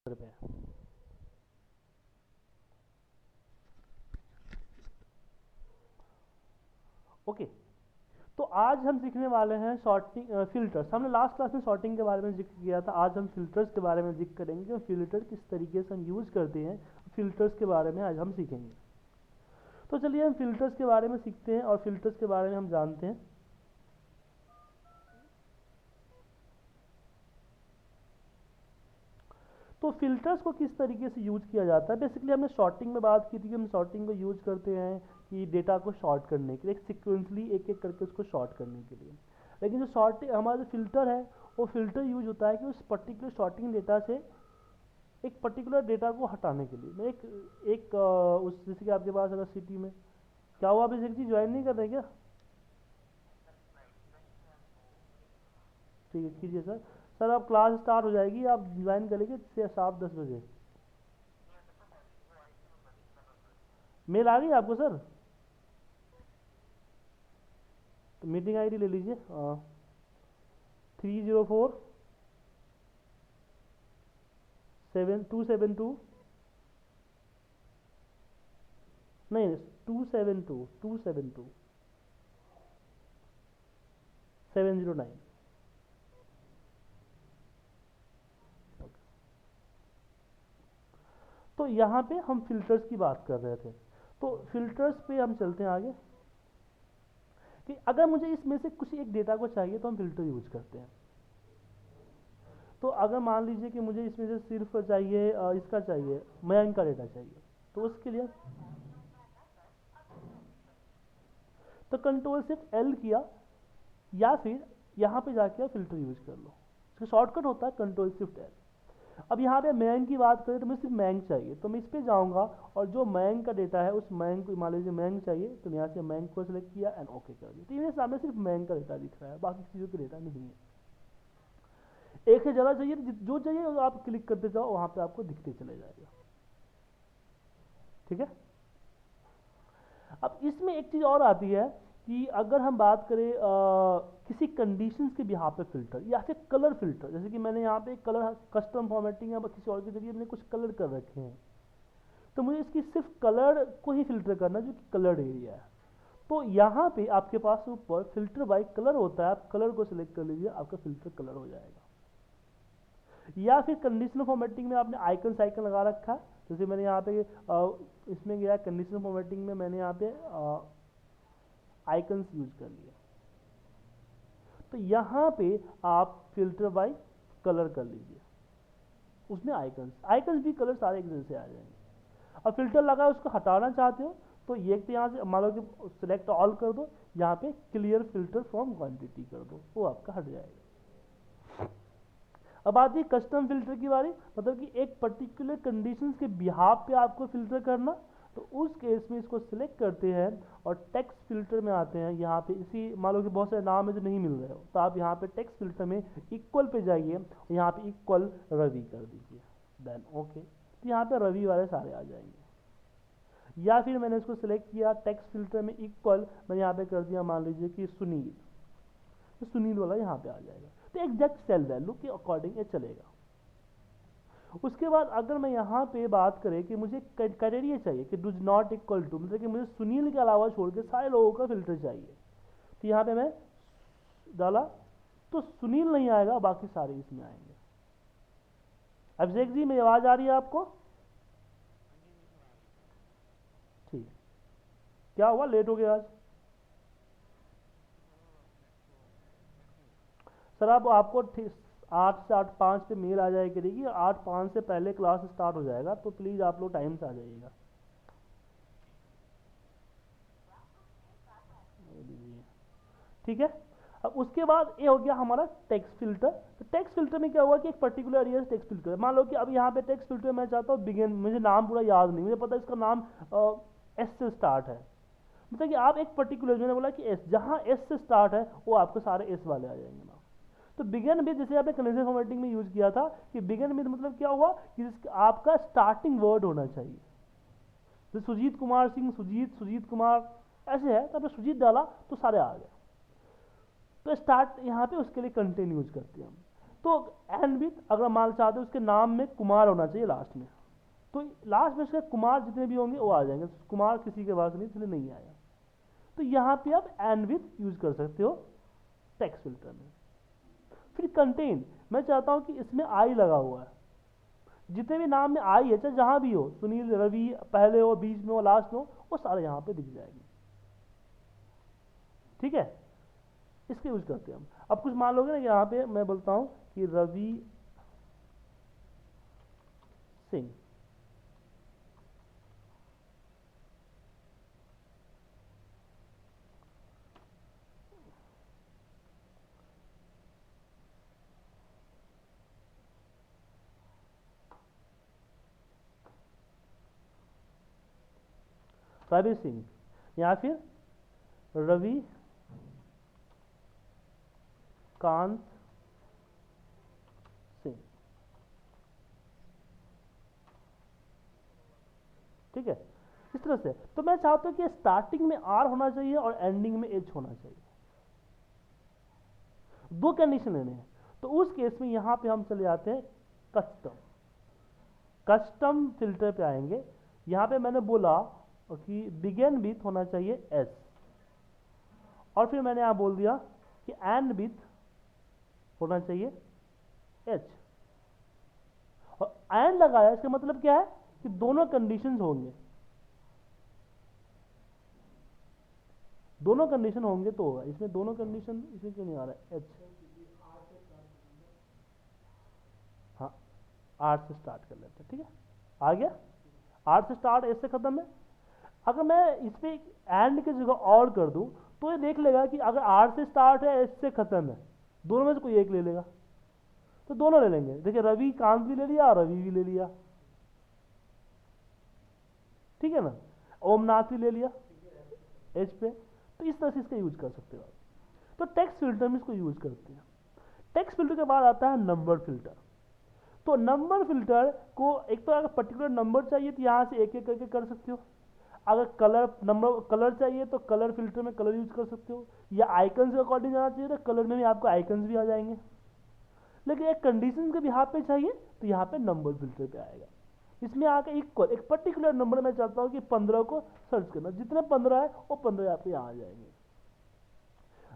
पे। ओके, तो आज हम सीखने वाले हैं शॉर्टिंग फिल्टर्स। हमने लास्ट क्लास में शॉर्टिंग के बारे में जिक्र किया था। आज हम फिल्टर्स के बारे में जिक्र करेंगे और फिल्टर किस तरीके से हम यूज़ करते हैं, फिल्टर्स के बारे में आज हम सीखेंगे। तो चलिए हम फिल्टर्स के बारे में सीखते हैं और फिल्टर्स के बारे में हम जानते हैं। तो फिल्टर्स को किस तरीके से यूज किया जाता है। बेसिकली हमने शॉर्टिंग में बात की थी कि हम शॉर्टिंग को यूज करते हैं कि डेटा को शॉर्ट करने के लिए, सिक्वेंसली एक एक करके उसको शॉर्ट करने के लिए। लेकिन जो शॉर्ट हमारा जो फिल्टर है वो फिल्टर यूज होता है कि उस पर्टिकुलर शॉर्टिंग डेटा से एक पर्टिकुलर डेटा को हटाने के लिए। मैं उस जैसे कि आपके पास अगर सिटी में क्या हुआ, अभी जी ज्वाइन नहीं कर रहे क्या? ठीक है, कीजिए सर। सर अब क्लास स्टार्ट हो जाएगी, आप ज्वाइन करेंगे 7-10 बजे। मेल आ गई आपको सर? तो मीटिंग आईडी ले लीजिए 304-7272। नहीं, 272-709। तो यहाँ पे हम फिल्टर्स की बात कर रहे थे। तो फिल्टर्स पे हम चलते हैं आगे कि अगर मुझे इसमें से कुछ एक डेटा को चाहिए तो हम फिल्टर यूज करते हैं। तो अगर मान लीजिए कि मुझे इसमें से सिर्फ चाहिए इसका चाहिए, मयंक का डेटा चाहिए, तो उसके लिए तो कंट्रोल सिर्फ एल किया या फिर यहाँ पे जाके आप फिल्टर यूज कर लो। इसका शॉर्टकट होता है कंट्रोल शिफ्ट एल। अब यहाँ पे मयंक की बात करें तो मुझे सिर्फ मयंक चाहिए, तो मैं इस पे जाऊँगा और जो मयंक का डेटा है उस मयंक को, मान लीजिए मयंक चाहिए तो यहाँ से मयंक को सिलेक्ट किया एंड ओके कर दिया। तो मेरे सामने सिर्फ मयंक का डेटा दिख रहा है, बाकी चीज़ों का डेटा नहीं है। एक से ज़्यादा चाहिए तो जो चाहिए वो आप क्लिक करते जाओ, वहाँ पे आपको दिखते चले जाएगा। ठीक है। अब इसमें एक चीज़ और आती है कि अगर हम बात करें किसी कंडीशंस के बिहार पे फिल्टर या फिर कलर फिल्टर, जैसे कि मैंने यहाँ पे कलर कस्टम फॉर्मेटिंग या किसी और के जरिए मैंने कुछ कलर कर रखे हैं, तो मुझे इसकी सिर्फ कलर को ही फिल्टर करना है जो कि कलर्ड एरिया है। तो यहाँ पे आपके पास ऊपर फिल्टर बाय कलर होता है, आप कलर को सिलेक्ट कर लीजिए, आपका फिल्टर कलर हो जाएगा। या फिर कंडीशनल फॉर्मेटिंग में आपने आइकन साइकन लगा रखा है, जैसे मैंने यहाँ पे इसमें गया कंडीशनल फॉर्मेटिंग में, मैंने यहाँ पे आइकन्स यूज कर लिए। तो यहाँ पे आप फिल्टर बाय कलर कर लीजिए, उसमें आइकन्स आइकन्स भी कलर सारे एक जैसे आ जाएंगे। अब फिल्टर लगा उसको हटाना चाहते हो तो ये तो यहाँ से मान लो कि सिलेक्ट ऑल कर दो, यहाँ पे क्लियर फिल्टर फ्रॉम क्वांटिटी कर दो, वो आपका हट जाएगा। अब आती है कस्टम फिल्टर की बारी, मतलब कि एक पर्टिकुलर कंडीशंस के बिहाफ पे आपको फिल्टर करना। तो उस केस में इसको सिलेक्ट करते हैं और टेक्स्ट फिल्टर में आते हैं। यहाँ पे इसी मान लो कि बहुत सारे नाम है जो नहीं मिल रहे हो, तो आप यहाँ पे टेक्स्ट फिल्टर में इक्वल पे जाइए, यहाँ पे इक्वल रवि कर दीजिए, देन ओके। तो यहाँ पे रवि वाले सारे आ जाएंगे। या फिर मैंने इसको सिलेक्ट किया टेक्स्ट फिल्टर में इक्वल, मैंने यहाँ पे कर दिया मान लीजिए कि सुनील, तो सुनील वाला यहाँ पे आ जाएगा। तो एग्जैक्ट सेल वैल्यू के अकॉर्डिंग ये चलेगा। उसके बाद अगर मैं यहाँ पे बात करें कि मुझे क्राइटेरिया चाहिए कि डू नॉट इक्वल टू, मतलब कि मुझे सुनील के अलावा छोड़ के सारे लोगों का फिल्टर चाहिए, तो यहाँ पे मैं डाला तो सुनील नहीं आएगा, बाकी सारे इसमें आएंगे। अभिषेक जी मेरी आवाज आ रही है आपको? ठीक, क्या हुआ, लेट हो गया आज? सर आप आपको 8 से 8:05 पे मेल आ जाए करेगी, 8:05 से पहले क्लास स्टार्ट हो जाएगा, तो प्लीज़ आप लोग टाइम से आ जाइएगा। ठीक है। अब उसके बाद ये हो गया हमारा टेक्स्ट फिल्टर। तो टेक्स्ट फिल्टर में क्या हुआ कि एक पर्टिकुलर एरिया से टेक्स्ट फिल्टर, मान लो कि अब यहाँ पे टेक्स्ट फिल्टर मैं चाहता हूँ बिगिन, मुझे नाम पूरा याद नहीं, मुझे पता है इसका नाम एस से स्टार्ट है, मतलब कि आप एक पर्टिकुलर, मैंने बोला कि एस, जहाँ एस से स्टार्ट है वो आपको सारे एस वाले आ जाएंगे नाम। तो बिगन विद जैसे आपने कंडेंसर फॉर्मेटिंग में यूज किया था कि बिगन विद मतलब क्या हुआ कि आपका स्टार्टिंग वर्ड होना चाहिए। तो सुजीत कुमार सिंह, सुजीत, सुजीत कुमार ऐसे है, तो आपने सुजीत डाला तो सारे आ गए। तो स्टार्ट यहाँ पे उसके लिए कंटेंट यूज करते हैं हम। तो एंड विथ अगर मान चाहते हो उसके नाम में कुमार होना चाहिए लास्ट में, तो लास्ट में उसके कुमार जितने भी होंगे वो आ जाएंगे, कुमार किसी के पास नहीं इसलिए नहीं आया। तो यहाँ पे आप एंड विथ यूज कर सकते हो टेक्स्ट फिल्टर में। फिर कंटेन, मैं चाहता हूँ कि इसमें आई लगा हुआ है, जितने भी नाम में आई है चाहे जहाँ भी हो, सुनील, रवि, पहले हो, बीच में हो, लास्ट में हो, वो सारे यहाँ पे दिख जाएंगे। ठीक है, इसके यूज करते हैं हम। अब कुछ मान लोगे ना कि यहाँ पे मैं बोलता हूँ कि रवि सिंह, रवि सिंह, या फिर रवि कांत सिंह। ठीक है, इस तरह से। तो मैं चाहता हूं कि स्टार्टिंग में आर होना चाहिए और एंडिंग में एच होना चाहिए, दो कंडीशन लेने हैं। तो उस केस में यहां पे हम चले जाते हैं कस्टम, कस्टम फिल्टर पे आएंगे। यहां पे मैंने बोला कि बिगिन विथ होना चाहिए एस, और फिर मैंने यहां बोल दिया कि एंड विथ होना चाहिए एच, और एंड लगाया, इसका मतलब क्या है कि दोनों कंडीशंस होंगे, दोनों कंडीशन होंगे तो होगा। इसमें दोनों कंडीशन, इसमें क्यों नहीं आ रहा है एच? हाँ, आर से स्टार्ट कर लेते हैं। ठीक है, आ गया, आर से स्टार्ट, एस से खत्म है। अगर मैं इस पे एंड की जगह और कर दूं तो ये देख लेगा कि अगर आर से स्टार्ट है, एस से खत्म है, दोनों में से कोई एक ले लेगा, तो दोनों ले लेंगे। देखिए, रवि कांत भी ले लिया और रवि भी ले लिया। ठीक है ना, ओमनाथ भी ले लिया एच पे। तो इस तरह से इसका यूज कर सकते हो आप। तो टेक्स्ट फिल्टर में इसको यूज करते हैं। टेक्स्ट फिल्टर के बाद आता है नंबर फिल्टर। तो नंबर फिल्टर को एक तो अगर पर्टिकुलर नंबर चाहिए तो यहां से एक एक करके कर सकते हो। अगर कलर नंबर कलर चाहिए तो कलर फिल्टर में कलर यूज कर सकते हो, या आइकन के अकॉर्डिंग जाना चाहिए तो कलर में भी आपको आइकन्स भी आ जाएंगे। लेकिन एक कंडीशन के भी यहाँ पे चाहिए तो यहाँ पे नंबर फिल्टर पे आएगा। इसमें आके इक्वल एक पर्टिकुलर नंबर में चाहता हूँ कि 15 को सर्च करना, जितने 15 है वो 15 यहाँ पे आ जाएंगे।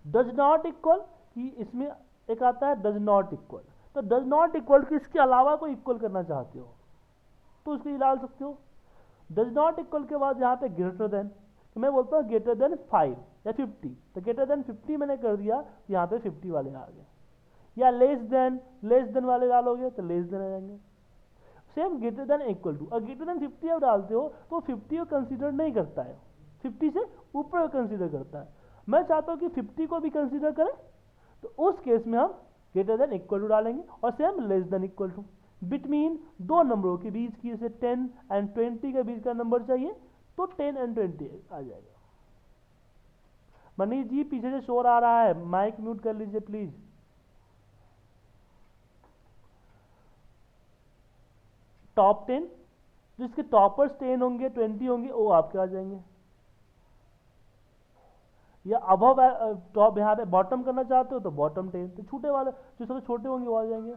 डज नॉट इक्वल, कि इसमें एक आता है डज नॉट इक्वल, तो डज नॉट इक्वल कि इसके अलावा कोई इक्वल करना चाहते हो तो उसको डाल सकते हो। डज नॉट इक्वल के बाद यहाँ पे ग्रेटर देन, तो मैं बोलता हूँ ग्रेटर देन 5 या 50, तो ग्रेटर देन 50 मैंने कर दिया तो यहाँ पे 50 वाले आ गए। या लेस देन वाले डालोगे तो लेस देन आ जाएंगे। Same greater than equal to, और ग्रेटर देन 50 आप डालते हो तो 50 को कंसीडर नहीं करता है, 50 से ऊपर कंसीडर करता है। मैं चाहता हूँ कि 50 को भी कंसीडर करें, तो उस केस में हम ग्रेटर देन इक्वल टू डालेंगे, और same less than equal to. Between दो नंबरों के बीच की, जैसे 10 एंड 20 के बीच का नंबर चाहिए तो 10 एंड 20 आ जाएगा। मनीष जी पीछे से शोर आ रहा है, माइक म्यूट कर लीजिए प्लीज। टॉप 10, जिसके टॉपर्स 10 होंगे 20 होंगे वो आपके आ जाएंगे। या अबव टॉप, यहाँ पे बॉटम करना चाहते हो तो बॉटम 10, तो छोटे वाले जो सबसे छोटे होंगे वो आ जाएंगे।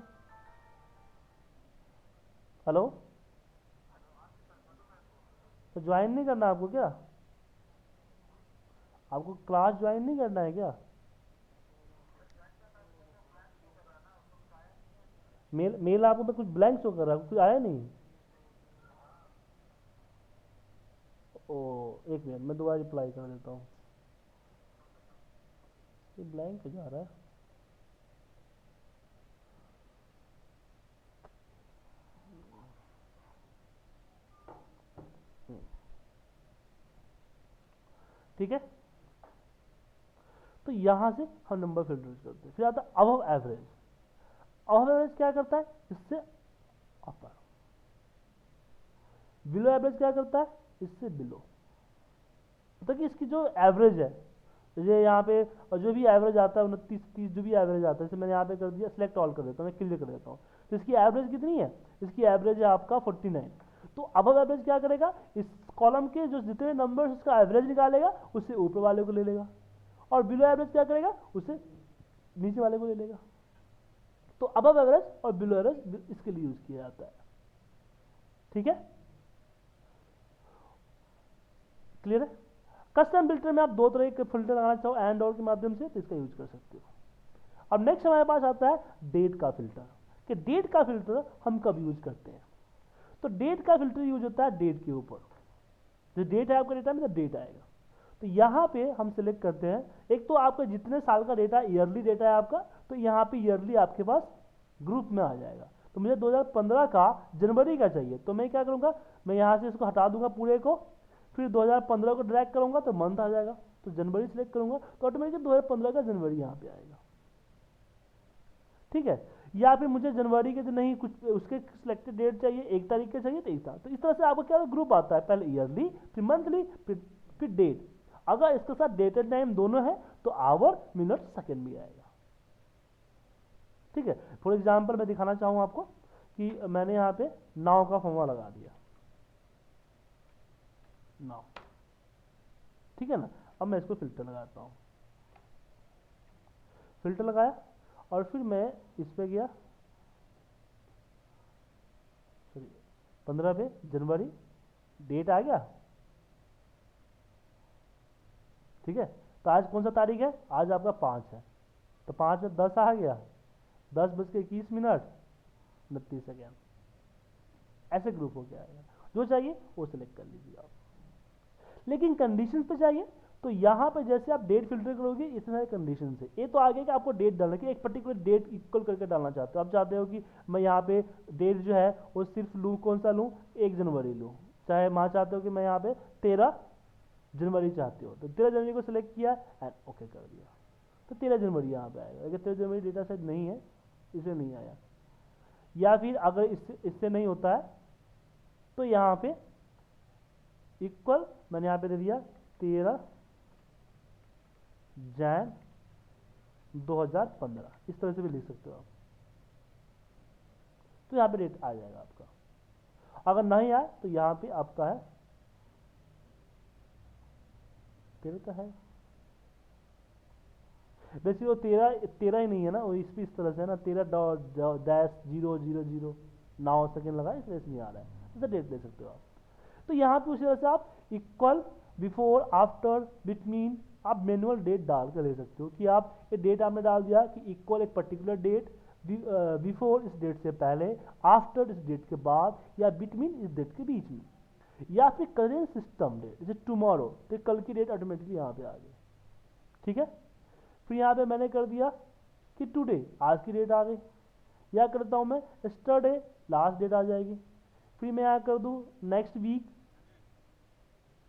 हेलो, तो ज्वाइन नहीं करना आपको क्या? आपको क्लास ज्वाइन नहीं करना है क्या? मेल आपको पे कुछ ब्लैंक शो कर रहा है, कुछ आया नहीं? ओ एक मिनट, मैं दोबारा रिप्लाई कर देता हूँ। ये ब्लैंक जा रहा है। ठीक है, तो यहां से हम नंबर फिल्टर करते हैं। फिर आता है अबव एवरेज। अबव एवरेज क्या करता है? इससे अपर। बिलो एवरेज क्या करता है? इससे बिलो। मतलब कि इसकी जो एवरेज है, जैसे यहाँ पे और जो भी एवरेज आता है 29, 30 जो भी एवरेज आता है, जैसे मैंने यहाँ पे कर दिया सिलेक्ट ऑल कर देता हूँ, मैं क्लियर कर देता हूँ। तो इसकी एवरेज कितनी है? इसकी एवरेज है आपका 49। तो अबव एवरेज क्या करेगा? इस कॉलम के जो जितने नंबर्स उसका एवरेज निकालेगा उससे ऊपर वाले को ले लेगा, और बिलो एवरेज क्या करेगा? उससे नीचे वाले को ले लेगा। तो अबव एवरेज और बिलो एवरेज इसके लिए यूज किया जाता है। ठीक है, क्लियर है। कस्टम फिल्टर में आप दो तरह के फिल्टर लगाना चाहो एंड और के माध्यम से, तो इसका यूज कर सकते हो। अब नेक्स्ट हमारे पास आता है डेट का फिल्टर, कि डेट का फिल्टर हम कब यूज करते हैं। तो डेट का फिल्टर यूज होता है डेट के ऊपर, जो डेट है आपका डेटा में, तो डेट आएगा। तो यहाँ पे हम सिलेक्ट करते हैं, एक तो आपका जितने साल का डेटा, ईयरली डेटा है आपका, तो यहाँ पे ईयरली आपके पास ग्रुप में आ जाएगा। तो मुझे 2015 का जनवरी का चाहिए, तो मैं क्या करूँगा, मैं यहाँ से इसको हटा दूंगा पूरे को, फिर 2015 को ड्रैग करूँगा तो मंथ आ जाएगा, तो जनवरी सिलेक्ट करूँगा तो ऑटोमेटिकली 2015 का जनवरी यहाँ पे आएगा। ठीक है, या फिर मुझे जनवरी के जो नहीं कुछ उसके सिलेक्टेड डेट चाहिए, 1 तारीख के चाहिए तो 1 तारीख, तो इस तरह से आपको क्या ग्रुप आता है, पहले ईयरली, फिर मंथली, फिर डेट। अगर इसके साथ डेट एंड टाइम दोनों है तो आवर, मिनट, सेकेंड भी आएगा। ठीक है, फॉर एग्जाम्पल मैं दिखाना चाहूँ आपको कि मैंने यहाँ पे नाउ का फॉर्मूला लगा दिया, नाउ, ठीक है ना। अब मैं इसको फिल्टर लगाता हूँ, फिल्टर लगाया और फिर मैं इस पे गया, सॉरी 15 पे जनवरी, डेट आ गया। ठीक है, तो आज कौन सा तारीख है, आज आपका 5 है, तो 5 में 10 आ गया, 10:21, 29 सेकेंड, ऐसे ग्रुप हो गया आएगा। जो चाहिए वो सिलेक्ट कर लीजिए आप। लेकिन कंडीशंस पे चाहिए तो यहाँ पे जैसे आप डेट फिल्टर करोगे, इतने सारे कंडीशन है। ये तो आगे कि आपको डेट डालना, कि एक पर्टिकुलर डेट इक्वल करके डालना चाहते हो। आप चाहते हो कि मैं यहाँ पे डेट जो है वो सिर्फ लूँ, कौन सा लूँ, 1 जनवरी लूँ, चाहे मैं चाहते हो कि मैं यहाँ पे 13 जनवरी चाहते हो, तो 13 जनवरी को सिलेक्ट किया एंड ओके कर दिया, तो 13 जनवरी यहाँ पे आएगा। अगर 13 जनवरी डेटा सेट नहीं है, इसे नहीं आया। या फिर अगर इससे नहीं होता है तो यहाँ पे इक्वल मैंने यहाँ पे दे दिया 13 जैन 2015, इस तरह से भी लिख सकते हो आप, तो यहाँ पे डेट आ जाएगा आपका। अगर नहीं आए तो यहाँ पे आपका है 13 का है, वैसे वो 13 ही नहीं है ना, वो इस तरह से है ना, 13.-000 9 सेकेंड लगा, इसलिए नहीं आ रहा है, इसे डेट ले सकते हो आप। तो यहाँ पे उसी तरह से आप इक्वल, बिफोर, आफ्टर, बिटवीन, आप मैनुअल डेट डाल कर ले सकते हो कि आप ये डेट आपने डाल दिया कि इक्वल एक पर्टिकुलर डेट, बिफोर इस डेट से पहले, आफ्टर इस डेट के बाद, या बिटवीन इस डेट के बीच में, या फिर करेंट सिस्टम डेट, जैसे टुमारो, तो कल की डेट ऑटोमेटिकली यहाँ पे आ गई। ठीक है, फिर यहाँ पे मैंने कर दिया कि टुडे, आज की डेट आ गई, या करता हूँ मैं यस्टरडे, लास्ट डेट आ जाएगी। फिर मैं यहाँ कर दूँ नेक्स्ट वीक,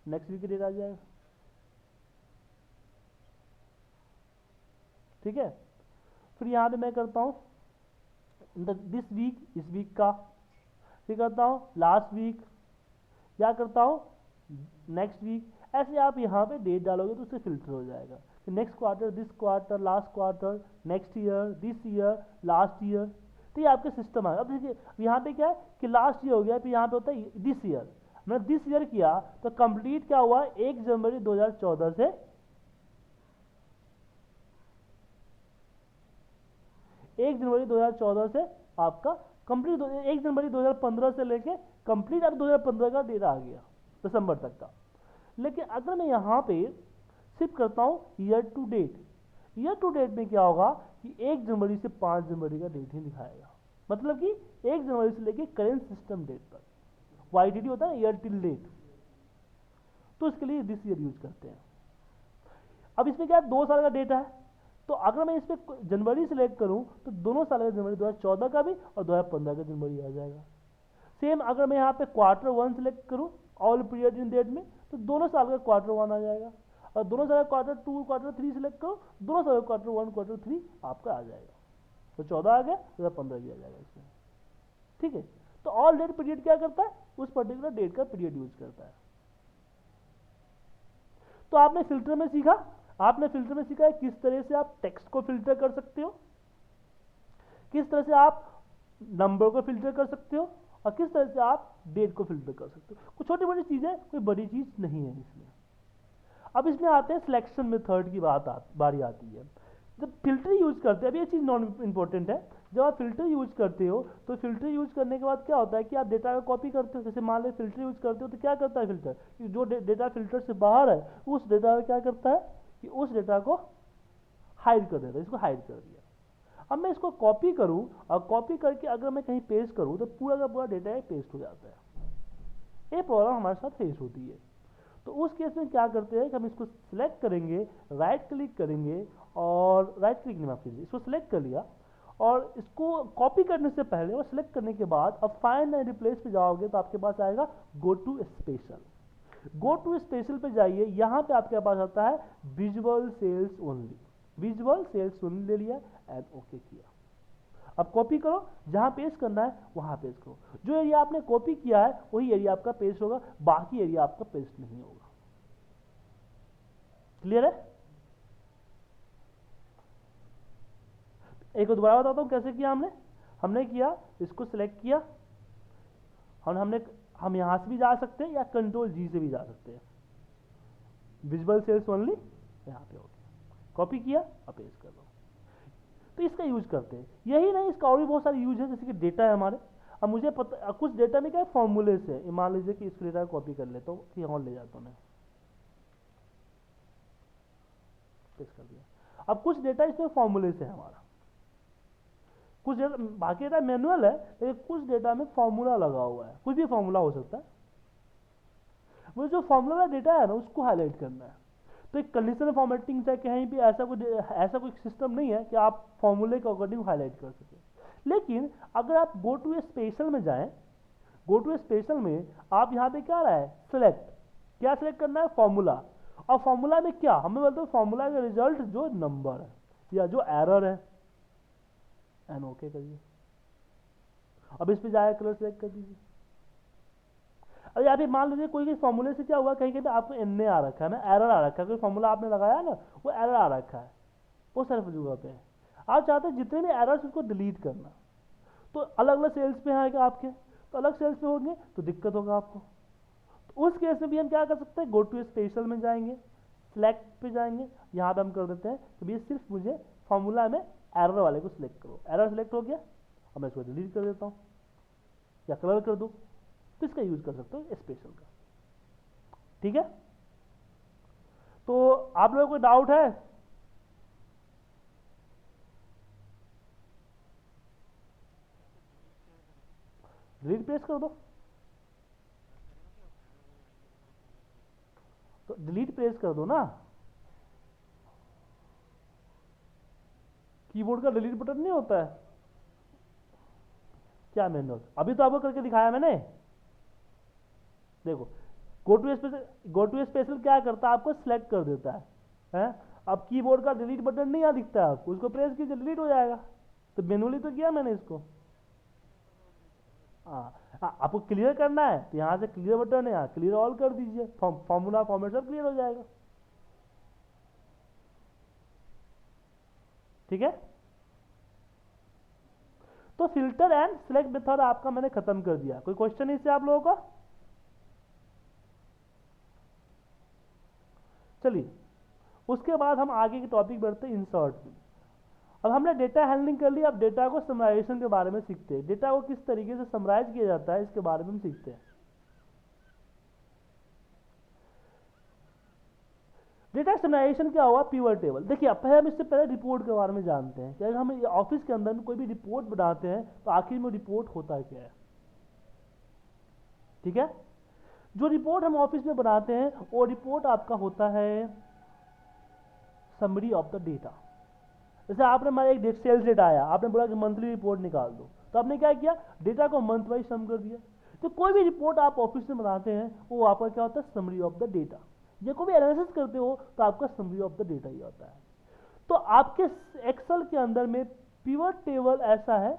नेक्स्ट वीक की डेट आ जाएगा। ठीक है, फिर यहाँ पे मैं करता हूँ दिस वीक, इस वीक का, फिर करता हूँ लास्ट वीक, या करता हूँ नेक्स्ट वीक। ऐसे आप यहाँ पे डेट डालोगे तो उससे फिल्टर हो जाएगा कि next quarter, this quarter, last quarter, next year, this year, last year, तो ये आपके सिस्टम है। अब देखिए यहाँ पे क्या है कि लास्ट ईयर हो गया, फिर यहाँ पे होता है दिस ईयर, मैंने दिस ईयर किया तो कंप्लीट क्या हुआ, 1 जनवरी 2014 से 1 जनवरी 2014 से आपका कंप्लीट 1 जनवरी 2015 से लेके कंप्लीट अब 2015 का डेट आ गया दिसंबर तक का। लेकिन अगर मैं यहाँ पे सिर्फ करता हूँ year to date, year to date में क्या होगा कि 1 जनवरी से 5 जनवरी का डेट ही दिखाएगा, मतलब कि 1 जनवरी से लेके करेंट सिस्टम डेट तक। YTD होता है ईयर टिल डेट, तो इसके लिए दिस ईयर यूज करते हैं। अब इसमें क्या है, 2 साल का डेटा है, तो अगर मैं इस पर जनवरी सिलेक्ट करूं तो दोनों साल का जनवरी 2014 का भी और 2015 का जनवरी आ जाएगा। सेम अगर मैं यहाँ पे क्वार्टर 1 सिलेक्ट करूं ऑल पीरियड इन डेट में, तो दोनों साल का क्वार्टर 1 आ जाएगा, और दोनों साल का क्वार्टर 2, क्वार्टर 3 सिलेक्ट करो, दोनों साल का क्वार्टर 1, क्वार्टर 3 आपका आ जाएगा। तो 14 आ गया, 2015 भी आ जाएगा इसमें। ठीक है, तो ऑल डेट पीरियड क्या करता है, उस पर्टिकुलर डेट का पीरियड यूज करता है। तो आपने फिल्टर में सीखा, आपने फिल्टर में सीखा है किस तरह से आप टेक्स्ट को फिल्टर कर सकते हो, किस तरह से आप नंबर को फिल्टर कर सकते हो, और किस तरह से आप डेट को फिल्टर कर सकते हो। कुछ छोटी बड़ी चीजें, कोई बड़ी चीज नहीं है इसमें। अब इसमें आते हैं सिलेक्शन मेथड की बारी आती है। जब फिल्टर यूज करते हैं, अब ये चीज नॉन इंपॉर्टेंट है, जब आप फिल्टर यूज करते हो तो फिल्टर यूज करने के बाद क्या होता है कि आप डेटा को कॉपी करते हो। जैसे मान लो फिल्टर यूज करते हो तो क्या करता है फिल्टर कि जो डेटा फिल्टर से बाहर है उस डेटा में क्या करता है कि उस डेटा को हाइड कर देता है। इसको हाइड कर दिया। अब मैं इसको कॉपी करूं और कॉपी करके अगर मैं कहीं पेस्ट करूं तो पूरा का पूरा डेटा पेस्ट हो जाता है। ये प्रॉब्लम हमारे साथ फेस होती है। तो उस केस में क्या करते हैं कि हम इसको सिलेक्ट करेंगे, राइट क्लिक करेंगे और राइट क्लिक नहीं माफ कीजिए, इसको सिलेक्ट कर लिया और इसको कॉपी करने से पहले और सिलेक्ट करने के बाद अब फाइंड एंड रिप्लेस पे जाओगे तो आपके पास आएगा go to special. Go to special पे जाइए, यहाँ पे आपके पास आता है visual cells only. Visual cells only ले लिया एंड ओके किया। अब कॉपी करो, जहां पेस्ट करना है वहां पेस्ट करो। जो एरिया आपने कॉपी किया है वही एरिया आपका पेस्ट होगा, बाकी एरिया आपका पेस्ट नहीं होगा। क्लियर है? एक और दोबारा बताता हूं कैसे किया हमने किया, इसको सिलेक्ट किया, हम यहां से भी जा सकते हैं या कंट्रोल जी से भी जा सकते हैं। विजुअल सेल्स ओनली यहां पे हो गया, कॉपी किया और पेस्ट कर दो। तो इसका यूज करते हैं। यही नहीं, इसका और भी बहुत सारे यूज है, जैसे कि डेटा है हमारे। अब मुझे पता कुछ डेटा में क्या है फॉर्मूले से, मान लीजिए कि इस डेटा को कॉपी कर लेता हूँ, तो और ले जाता हूँ मैं, पेस्ट कर दिया। अब कुछ डेटा इसमें फॉर्मूले से है हमारा, कुछ डेटा बाकी डेटा मैनुअल है, लेकिन कुछ डेटा में फॉर्मूला लगा हुआ है, कुछ भी फॉर्मूला हो सकता है। मुझे जो फॉर्मूला डेटा है ना उसको हाईलाइट करना है। तो एक कंडीशनल फॉर्मेटिंग से कहीं भी ऐसा कोई सिस्टम नहीं है कि आप फॉर्मूले के अकॉर्डिंग हाईलाइट कर सके। लेकिन अगर आप गो टू स्पेशल में जाएं, गो टू स्पेशल में आप यहाँ पे क्या रहा है सिलेक्ट, क्या सिलेक्ट करना है फॉर्मूला। और फॉर्मूला में क्या हमें बोलते हैं, फॉर्मूला का रिजल्ट जो नंबर है या जो एरर है, एंड ओके करिए। अब इस पे जाए कलर सेलेक्ट कर दीजिए। अब यहाँ पे मान लीजिए कोई फॉर्मूले से क्या हुआ, कहीं कहीं आपको एन आ रखा है ना, एरर आ रखा है, कोई फॉर्मूला आपने लगाया ना वो एरर आ रखा है, बहुत सारे जगह पे है। आप चाहते हैं जितने भी एरर्स उसको डिलीट करना, तो अलग अलग सेल्स पे आएगा आपके, तो अलग सेल्स पे होंगे तो दिक्कत होगा आपको। तो उस केस में भी हम क्या कर सकते हैं, गो टू स्पेशल में जाएंगे, सिलेक्ट पे जाएंगे, यहाँ पे हम कर देते हैं कि भैया सिर्फ मुझे फॉर्मूला में एरर वाले को सिलेक्ट करो। एरर सिलेक्ट हो गया, अब मैं इसको डिलीट कर देता हूँ या कलर कर दूँ, तो इसका यूज कर सकते हो स्पेशल का। ठीक है, तो आप लोगों को डाउट है? डिलीट प्रेस कर दो, तो डिलीट प्रेस कर दो ना, कीबोर्ड का डिलीट बटन नहीं होता है क्या मैनुअल, अभी तो आपको करके दिखाया मैंने। देखो गो टू स्पेशल क्या करता है, आपको सिलेक्ट कर देता है? अब कीबोर्ड का डिलीट बटन नहीं यहाँ दिखता है आपको, उसको प्रेस कीजिए डिलीट हो जाएगा। तो मैनुअली तो किया मैंने इसको। आपको क्लियर करना है तो यहाँ से क्लियर बटन है, यहाँ क्लियर ऑल कर दीजिए, फॉर्मूला फॉर्मेट सब क्लियर हो जाएगा। ठीक है, तो फिल्टर एंड सिलेक्ट मेथड आपका मैंने खत्म कर दिया। कोई क्वेश्चन इससे आप लोगों का? चलिए उसके बाद हम आगे के टॉपिक बढ़ते हैं, इंसर्ट में। अब हमने डेटा हैंडलिंग कर लिया, अब डेटा को समराइजेशन के बारे में सीखते हैं। डेटा को किस तरीके से समराइज किया जाता है इसके बारे में हम सीखते हैं। डेटा समराइजेशन क्या हुआ, पिवट टेबल। देखिए पहले हम इससे पहले रिपोर्ट के बारे में जानते हैं कि अगर हम ऑफिस के अंदर में कोई भी रिपोर्ट बनाते हैं तो आखिर में रिपोर्ट होता क्या है। ठीक है, जो रिपोर्ट हम ऑफिस में बनाते हैं वो रिपोर्ट आपका होता है समरी ऑफ द डेटा। जैसे आपने हमारा एक सेल्स डेटा आया, आपने बोला कि मंथली रिपोर्ट निकाल दो, तो आपने क्या किया, डेटा को मंथ वाइज सम कर दिया। तो कोई भी रिपोर्ट आप ऑफिस में बनाते हैं वो आपका क्या होता है, समरी ऑफ द डेटा। ये कोई भी एनालिसिस करते हो तो आपका समरी ऑफ द डेटा ही होता है। तो आपके एक्सेल के अंदर में पिवट टेबल ऐसा है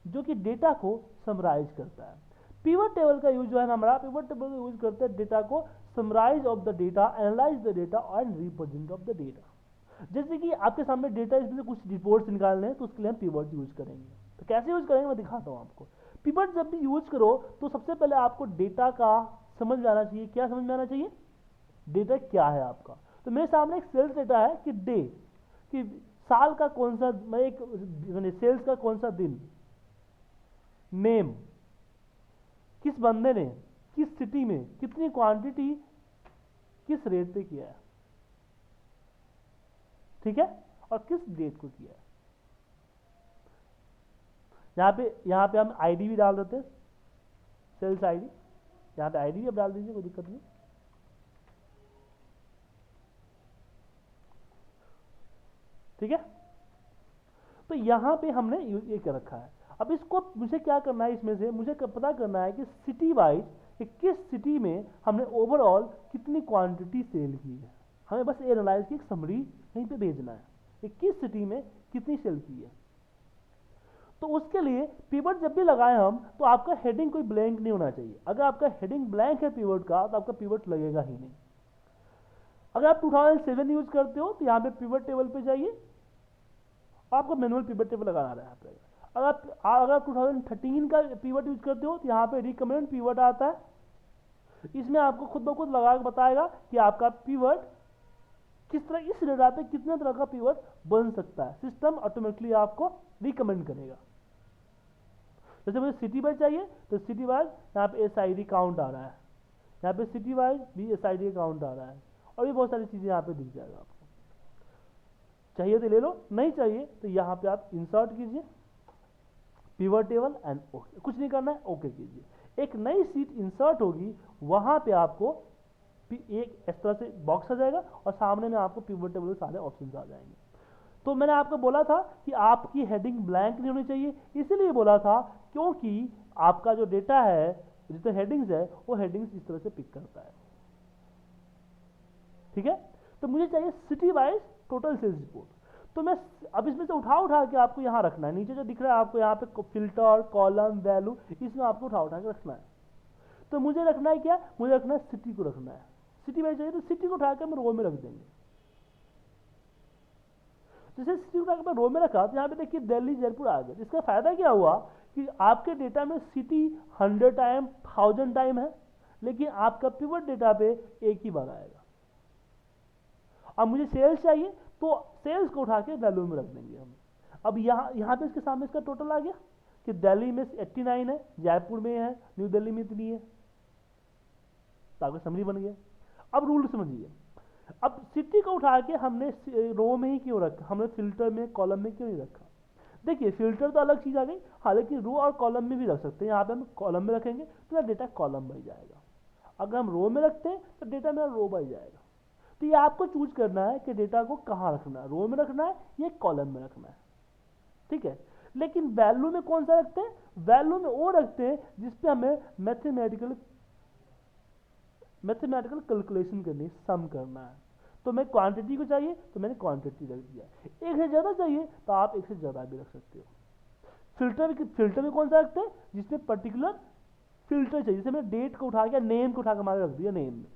जो कि डेटा को समराइज करता है। पिवट टेबल का यूज जो है हमारा, पिवट टेबल का यूज करते हैं डेटा को summarize of the data, analyse the data and represent of the data. जैसे कि आपके सामने डेटा, इसमें से कुछ रिपोर्ट्स निकालने हैं तो उसके लिए हम पिवट यूज करेंगे। तो कैसे यूज करेंगे मैं दिखाता हूँ आपको। पिवट जब भी यूज करो तो सबसे पहले आपको डेटा का समझ में आना चाहिए। क्या समझ में आना चाहिए, डेटा क्या है आपका। तो मेरे सामने एक सेल्स डेटा है कि डे, कि साल का कौन सा, मैं एक सेल्स का कौन सा दिन, नेम, किस बंदे ने किस सिटी में कितनी क्वांटिटी किस रेट पे किया है, ठीक है, और किस डेट को किया है। यहाँ पे हम आईडी भी डाल देते हैं, सेल्स आईडी, यहाँ पे आईडी भी अब डाल दीजिए, कोई दिक्कत नहीं। ठीक है, तो यहाँ पे हमने ये कर रखा है। अब इसको मुझे क्या करना है, इसमें से मुझे पता करना है कि सिटी वाइज किस सिटी में हमने ओवरऑल कितनी क्वांटिटी सेल की है। हमें बस एनालाइज की एक समरी कहीं पे भेजना है कि किस सिटी में कितनी सेल की है। तो उसके लिए पिवट जब भी लगाए हम, तो आपका हेडिंग कोई ब्लैंक नहीं होना चाहिए। अगर आपका हेडिंग ब्लैंक है पिवट का, तो आपका पिवट लगेगा ही नहीं। अगर आप 2007 यूज करते हो तो यहाँ पे पिवट टेबल पे जाइए, आपको मैनुअल पिवट टेबल लगाना है यहाँ पे। अगर आप 2013 का पिवट यूज करते हो तो यहाँ पे रिकमेंड पिवट आता है, इसमें आपको खुद ब खुद लगा के बताएगा कि आपका पिवट किस तरह, इस डेटा पे कितने तरह का पिवट बन सकता है। सिस्टम ऑटोमेटिकली आपको रिकमेंड करेगा। जैसे मुझे सिटी वाइज चाहिए तो सिटी वाइज यहाँ पे SID काउंट आ रहा है, यहाँ पे सिटी वाइज भी SID काउंट आ रहा है, और भी बहुत सारी चीजें यहाँ पे दिख जाएगा। आपको चाहिए तो ले लो, नहीं चाहिए तो यहाँ पे आप इंसर्ट कीजिए पिवट टेबल एंड ओके, कुछ नहीं करना है, ओके कीजिए। एक नई सीट इंसर्ट होगी, वहां पे आपको एक इस तरह से बॉक्स आ जाएगा और सामने में आपको पिवट टेबल के सारे ऑप्शंस आ जाएंगे। तो मैंने आपको बोला था कि आपकी हेडिंग ब्लैंक नहीं होनी चाहिए, इसीलिए बोला था क्योंकि आपका जो डेटा है, जितने हेडिंग्स है, वो हेडिंग्स इस तरह से पिक करता है। ठीक है, तो मुझे चाहिए city wise total sales report. तो मैं अब इसमें से उठा के आपको यहाँ रखना है। नीचे जो दिख रहा है आपको यहाँ पे फिल्टर, कॉलम, वैल्यू, इसमें आपको उठा के रखना है। तो मुझे रखना है क्या, मुझे रखना है सिटी को रखना है। सिटी वाइज चाहिए तो सिटी को उठा के हम रो में रख देंगे। जैसे सिटी को उठा के रो में रखा तो यहाँ पे देखिए दिल्ली, जयपुर आ गया। इसका फायदा क्या हुआ कि आपके डेटा में सिटी 100 टाइम 1000 टाइम है, लेकिन आपका पिवट डेटा पे एक ही बार आएगा। अब मुझे सेल्स चाहिए तो सेल्स को उठा के वैल्यू में रख देंगे हम। अब यहाँ पे इसके सामने इसका टोटल आ गया कि दिल्ली में 89 है, जयपुर में है, न्यू दिल्ली में इतनी है, तो आपका समरी बन गया। अब रूल समझिए, अब सिटी को उठा के हमने रो में ही क्यों रखा, हमने फिल्टर में, कॉलम में क्यों नहीं रखा। देखिए फिल्टर तो अलग चीज आ गई, हाँ, लेकिन रो और कॉलम में भी रख सकते हैं। यहाँ पे हम कॉलम में रखेंगे तो डेटा कॉलम बन जाएगा, अगर हम रो में रखते हैं तो डेटा मेरा रो बन जाएगा। तो ये आपको चूज करना है कि डेटा को कहाँ रखना है, रो में रखना है या कॉलम में रखना है। ठीक है, लेकिन वैल्यू में कौन सा रखते हैं, वैल्यू में वो रखते हैं जिसपे हमें मैथमेटिकल कैलकुलेशन करनी, सम करना है। तो मैं क्वांटिटी को चाहिए तो मैंने क्वांटिटी रख दिया, एक से ज्यादा चाहिए तो आप एक से ज्यादा भी रख सकते हो। फिल्टर में कौन सा रखते हैं, जिसमें पर्टिकुलर फिल्टर चाहिए। जैसे मैंने डेट को उठा के, नेम को उठा के हमारे रख दिया नेम में।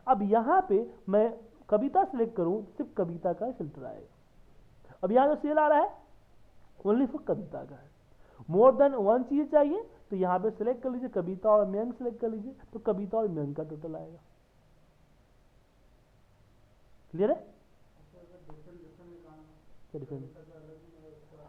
अब यहाँ पे मैं कविता सिलेक्ट करूं, सिर्फ कविता का फिल्टर आएगा। अब यहाँ जो सेल आ रहा है ओनली फॉर कविता का है। मोर देन वन चीज चाहिए तो यहाँ पे सिलेक्ट कर लीजिए, कविता और मयंक सिलेक्ट कर लीजिए, तो कविता और मयंक का टोटल आएगा। क्लियर है?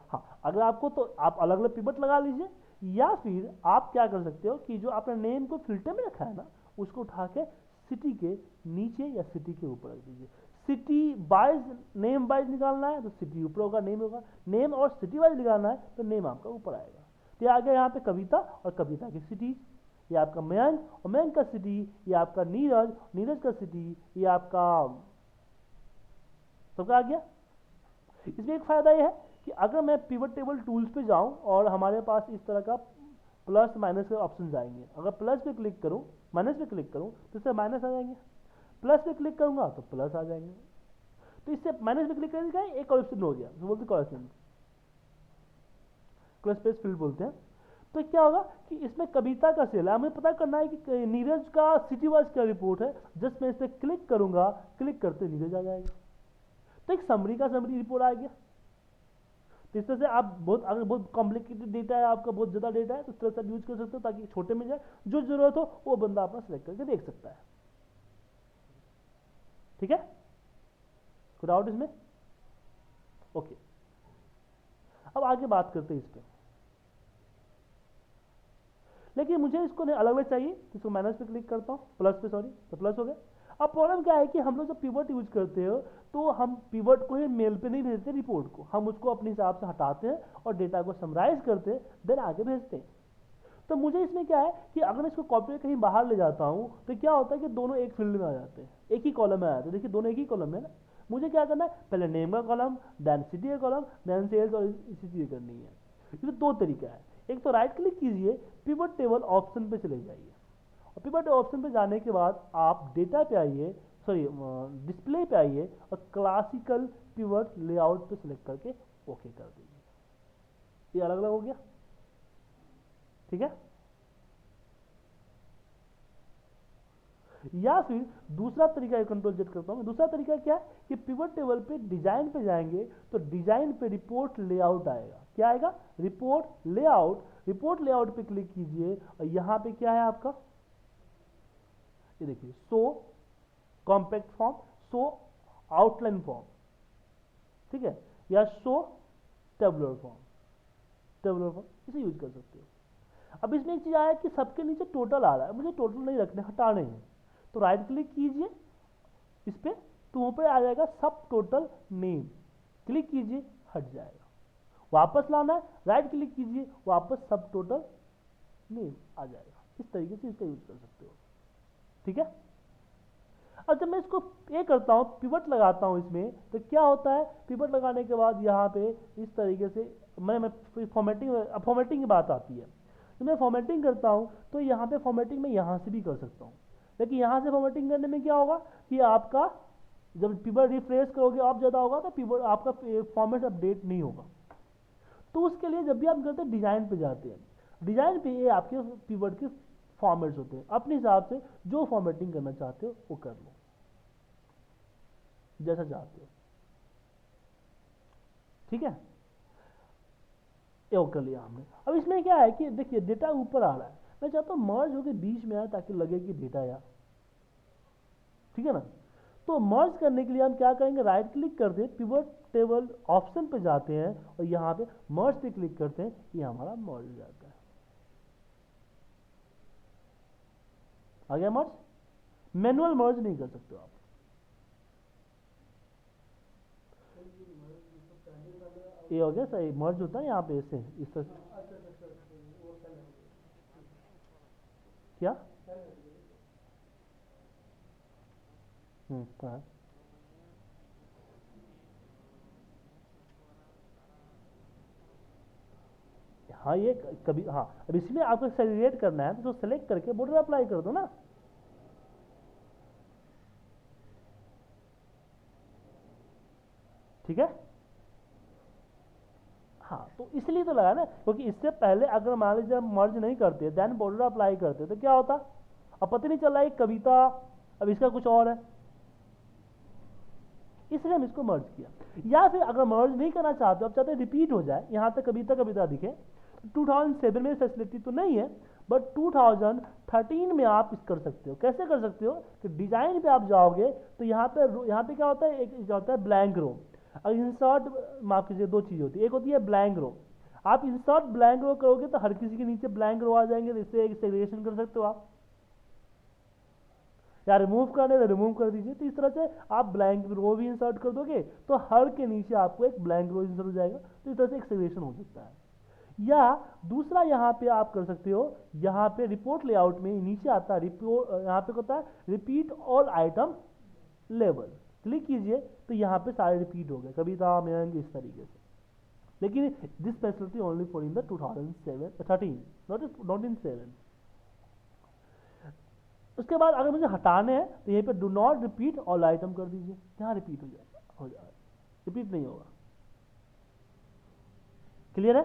हाँ, अगर आपको तो आप अलग अलग पिवट लगा लीजिए, या फिर आप क्या कर सकते हो कि जो आपने नेम को फिल्टर में रखा है ना, उसको उठा के सिटी के नीचे या सिटी के ऊपर रख दीजिए। सिटी वाइज, नेम वाइज निकालना है तो सिटी ऊपर होगा, नेम होगा। नेम और सिटी वाइज निकालना है तो नेम आपका ऊपर आएगा। तो आ गया यहाँ पे कविता और कविता की सिटी, ये आपका मयंक और मयंक का सिटी, ये आपका नीरज, नीरज का सिटी, ये आपका सबका आ गया। इसमें एक फायदा यह है कि अगर मैं पिवट टेबल टूल्स पे जाऊं और हमारे पास इस तरह का प्लस माइनस के ऑप्शन आएंगे, अगर प्लस पे क्लिक करूं, माइनस पे क्लिक करूं तो इससे माइनस आ जाएंगे, प्लस पे क्लिक करूंगा तो प्लस आ जाएंगे। तो इससे माइनस पे क्लिक करने का एक ऑप्शन हो गया, जो बोलते हैं क्लच स्पेस फील्ड बोलते हैं। तो क्या होगा कि इसमें कविता का सेल है, हमें पता करना है कि नीरज का सिटी वाइज क्या रिपोर्ट है। जस्ट मैं इस पर क्लिक करूंगा, क्लिक करते नीरज आ जाएगा। तो एक समरी का समरी रिपोर्ट आ गया। तो इस तरह से आप बहुत, अगर बहुत कॉम्प्लिकेटेड डेटा है, आपका बहुत ज़्यादा डेटा है, तो इस तरह से आप यूज कर सकते हो ताकि छोटे में जाए, जो जरूरत हो वो बंदा अपना सेलेक्ट करके देख सकता है। ठीक है, कोई डाउट इसमें? ओके, अब आगे बात करते हैं इस पे। लेकिन मुझे इसको अलग अलग चाहिए, इसको माइनस पे क्लिक करता हूँ, प्लस पे, सॉरी, तो प्लस हो गया। अब प्रॉब्लम क्या है कि हम लोग जब पिवट यूज करते हो तो हम पिवट को ही मेल पे नहीं भेजते रिपोर्ट को, हम उसको अपने हिसाब से हटाते हैं और डेटा को समराइज करते हैं, देन आगे भेजते हैं। तो मुझे इसमें क्या है कि अगर मैं इसको कॉपी कहीं बाहर ले जाता हूँ तो क्या होता है कि दोनों एक फील्ड में आ जाते हैं, एक ही कॉलम में आ जाते हैं। देखिए दोनों एक ही कॉलम में है ना, मुझे क्या करना है, पहले नेम का कॉलम, देन सिटी का कॉलम, देन सेल्स, और इसी चीज़ करनी है। इसमें दो तरीका है, एक तो राइट क्लिक कीजिए, पिवट टेबल ऑप्शन पे चले जाइए, और पिवट ऑप्शन पे जाने के बाद आप डेटा पे आइए, सॉरी डिस्प्ले पे आइए, और क्लासिकल पिवट लेआउट पे सिलेक्ट करके ओके कर दीजिए। ये अलग अलग हो गया, ठीक है। या फिर दूसरा तरीका, कंट्रोल जेड करता हूं मैं, दूसरा तरीका क्या है कि पिवट टेबल पे डिजाइन पे जाएंगे तो डिजाइन पे रिपोर्ट लेआउट आएगा। क्या आएगा? Report layout. रिपोर्ट लेआउट पे क्लिक कीजिए और यहां पे क्या है आपका, ये देखिए, show compact form, show outline form, ठीक है, या show tabular form, tabular form इसे यूज कर सकते हो। अब इसमें एक चीज आया कि सबके नीचे टोटल आ रहा है, मुझे टोटल नहीं रखने, हटाने हैं, तो राइट क्लिक कीजिए इस पे, तो वहां पर आ जाएगा सब टोटल नेम, क्लिक कीजिए, हट जाएगा। वापस लाना है, राइट क्लिक कीजिए, वापस सब टोटल नेम आ जाएगा। इस तरीके से इसका यूज कर सकते हो, ठीक है। अब जब मैं इसको ये करता हूँ, पिवट लगाता हूँ इसमें, तो क्या होता है, पिवट लगाने के बाद यहाँ पे इस तरीके से मैं फॉर्मेटिंग की बात आती है। तो मैं फॉर्मेटिंग करता हूँ तो यहाँ पे फॉर्मेटिंग मैं यहाँ से भी कर सकता हूँ, लेकिन यहाँ से फॉर्मेटिंग करने में क्या होगा कि आपका जब पिवट रिफ्रेश करोगे आप ज़्यादा होगा तो पिवट आपका फॉर्मेट अपडेट नहीं होगा। तो उसके लिए जब भी आप करते हैं डिजाइन पे जाते हैं, डिजाइन पे ये आपके पिवट के फॉर्मेट्स होते हैं, अपने हिसाब से जो फॉर्मेटिंग करना चाहते हो वो कर लो, जैसा चाहते हो, ठीक है। ये कर लिया हमने। अब इसमें क्या है कि देखिए डेटा ऊपर आ रहा है, मैं चाहता हूँ मर्ज होकर बीच में आए ताकि लगे कि डेटा आया, ठीक है ना। तो मर्ज करने के लिए हम क्या करेंगे, राइट क्लिक करते हैं, पिवट टेबल ऑप्शन पे जाते हैं और यहाँ पे मर्ज पे क्लिक करते हैं, ये हमारा मर्ज हो जाता है। आ गया मर्ज। मैनुअल मर्ज नहीं कर सकते हो आप। ये हो गया सही, मर्ज होता है यहाँ पे ऐसे, इस तरह क्या हाँ। हाँ ये कभी, हाँ अब इसमें आपको सेग्रीगेट करना है तो सेलेक्ट करके बॉर्डर अप्लाई कर दो ना, ठीक है। हाँ तो इसलिए तो लगा ना, क्योंकि इससे पहले अगर मान लीजिए हम मर्ज नहीं करते देन बॉर्डर अप्लाई करते तो क्या होता, अब पता नहीं चल रहा है कविता, अब इसका कुछ और है, इसलिए हम इसको मर्ज किया। या फिर अगर मर्ज नहीं करना चाहते, अब चाहते रिपीट हो जाए, यहाँ तक कविता कविता दिखे, 2007 में फैसिलिटी तो नहीं है, बट 2013 में आप इस कर सकते हो। कैसे कर सकते हो कि डिजाइन पे आप जाओगे तो यहाँ पे क्या होता है, एक होता है ब्लैंक रो, और इंसर्ट, माफ कीजिए दो चीज़ होती है, एक होती है ब्लैंक रो, आप इंसर्ट ब्लैंक रो करोगे तो हर किसी के नीचे ब्लैंक रो आ जाएंगे, इससे एक सेग्रीगेशन कर सकते हो आप, या रिमूव करने तो रिमूव कर दीजिए। तो इस तरह से आप ब्लैंक रो भी इंसर्ट कर दोगे तो हर के नीचे आपको एक ब्लैंक रो इंसर्ट हो जाएगा, तो इस तरह से एक सेग्रीगेशन हो सकता है। या दूसरा यहाँ पे आप कर सकते हो, यहाँ पे रिपोर्ट लेआउट में नीचे आता है रिपोर्ट, यहाँ पे होता है repeat all item level, click कीजिए तो यहाँ पे सारे रिपीट हो गए, कविता मयंक इस तरीके से। लेकिन this facility only for in the 2013, not in 7। उसके बाद अगर मुझे हटाने हैं तो यहीं पे do not repeat all item कर दीजिए, यहाँ रिपीट हो जाएगा, रिपीट नहीं होगा। क्लियर है।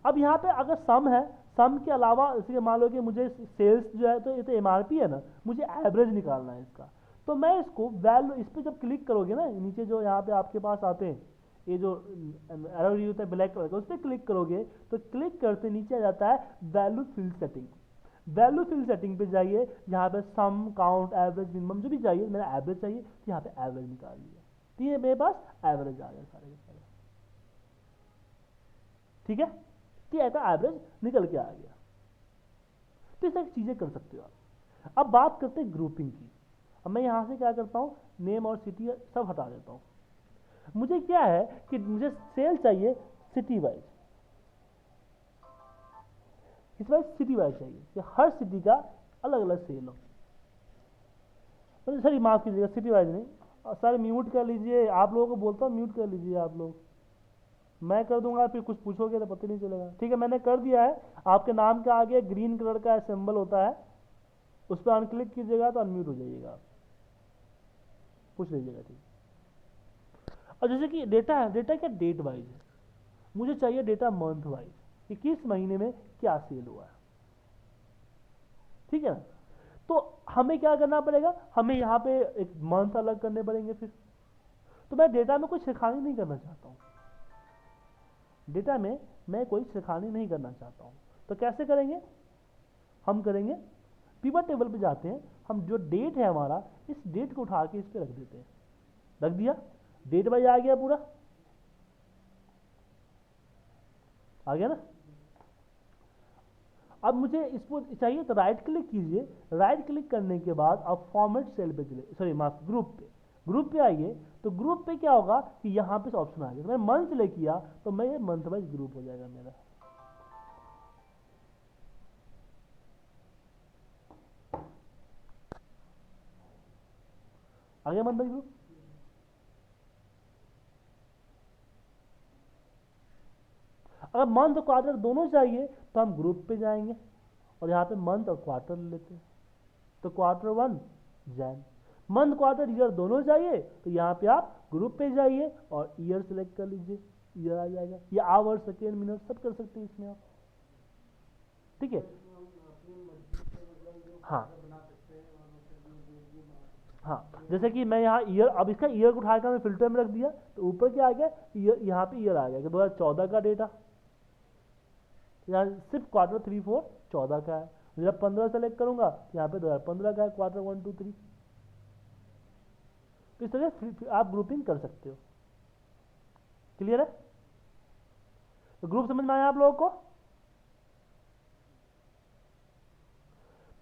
अब यहाँ पे अगर सम है, सम के अलावा जैसे मान लो कि मुझे सेल्स जो है तो ये तो एमआरपी है ना, मुझे एवरेज निकालना है इसका, तो मैं इसको वैल्यू, इस पर जब क्लिक करोगे ना, नीचे जो यहाँ पे आपके पास आते हैं ये जो एरो होता है ब्लैक कलर का, उस पर क्लिक करोगे तो क्लिक करते नीचे आ जाता है value field setting. Value field setting पे जाइए, यहाँ पे सम, काउंट, एवरेज, मिनिमम जो भी चाहिए, मेरा एवरेज चाहिए तो यहाँ पे एवरेज निकाल लिया, तो ये मेरे पास एवरेज आ गया सारे के सारे। ठीक है, तो ऐसा एवरेज निकल के आ गया। तो इस तरह की चीज़ें कर सकते हो आप। अब बात करते हैं ग्रुपिंग की। अब मैं यहाँ से क्या करता हूँ, नेम और सिटी सब हटा देता हूँ। मुझे क्या है कि मुझे सेल चाहिए सिटी वाइज, किस वाइज, सिटी वाइज चाहिए कि हर सिटी का अलग अलग सेल हो। सर माफ़ कीजिएगा, सिटी वाइज नहीं सर, म्यूट कर लीजिए, आप लोगों को बोलता हूँ म्यूट कर लीजिए आप लोग, मैं कर दूंगा फिर कुछ पूछोगे तो पता नहीं चलेगा। ठीक है, मैंने कर दिया है। आपके नाम के आगे ग्रीन कलर का सिंबल होता है, उस पर अनक्लिक कीजिएगा तो अनम्यूट हो जाइएगा, पूछ लीजिएगा। ठीक, और जैसे कि डेटा है, डेटा क्या डेट वाइज है, मुझे चाहिए डेटा मंथ वाइज कि किस महीने में क्या सेल हुआ है। ठीक है ना, तो हमें क्या करना पड़ेगा, हमें यहाँ पे एक मंथ अलग करने पड़ेंगे फिर। तो मैं डेटा में कोई छिड़खानी नहीं करना चाहता हूँ, डेटा में मैं कोई छिड़खानी नहीं करना चाहता हूँ। तो कैसे करेंगे, हम करेंगे पिवट टेबल पे जाते हैं, हम जो डेट है हमारा, इस डेट को उठा के इस पे रख देते हैं, रख दिया, डेट वाइज आ गया पूरा, आ गया ना। अब मुझे इसको चाहिए तो राइट क्लिक कीजिए, राइट क्लिक करने के बाद आप फॉर्मेट सेल पे चले, सॉरी माफ, ग्रुप पे आइए। तो ग्रुप पे क्या होगा कि यहाँ पे ऑप्शन आ गया, तो मैं मंथ सेलेक्ट किया तो मैं ये मंथ वाइज ग्रुप हो जाएगा मेरा। आ गया मंथ वाइज ग्रुप। अगर मंथ और क्वार्टर दोनों चाहिए तो हम ग्रुप पे जाएंगे और यहाँ पे मंथ और क्वार्टर लेते हैं। तो quarter 1 Jain, month quarter year दोनों चाहिए तो यहाँ पे आप ग्रुप पे जाइए और ईयर सेलेक्ट कर लीजिए, ईयर आ जाएगा, या आवर सेकेंड मिनट सब कर सकते हैं इसमें आप। ठीक है, हाँ हाँ, जैसे कि मैं यहाँ ईयर, अब इसका ईयर को उठाकर मैं फिल्टर में रख दिया तो ऊपर क्या आ गया, ईयर, यहाँ पे ईयर आ गया कि 2014 का डेटा, यहाँ सिर्फ क्वार्टर 3 4 14 का है। जब 15 सेलेक्ट करूंगा तो यहाँ पे 2015 का है, क्वार्टर 1 2 3। तो इस तरह से आप ग्रुपिंग कर सकते हो। क्लियर है, तो ग्रुप समझ में आया आप लोगों को।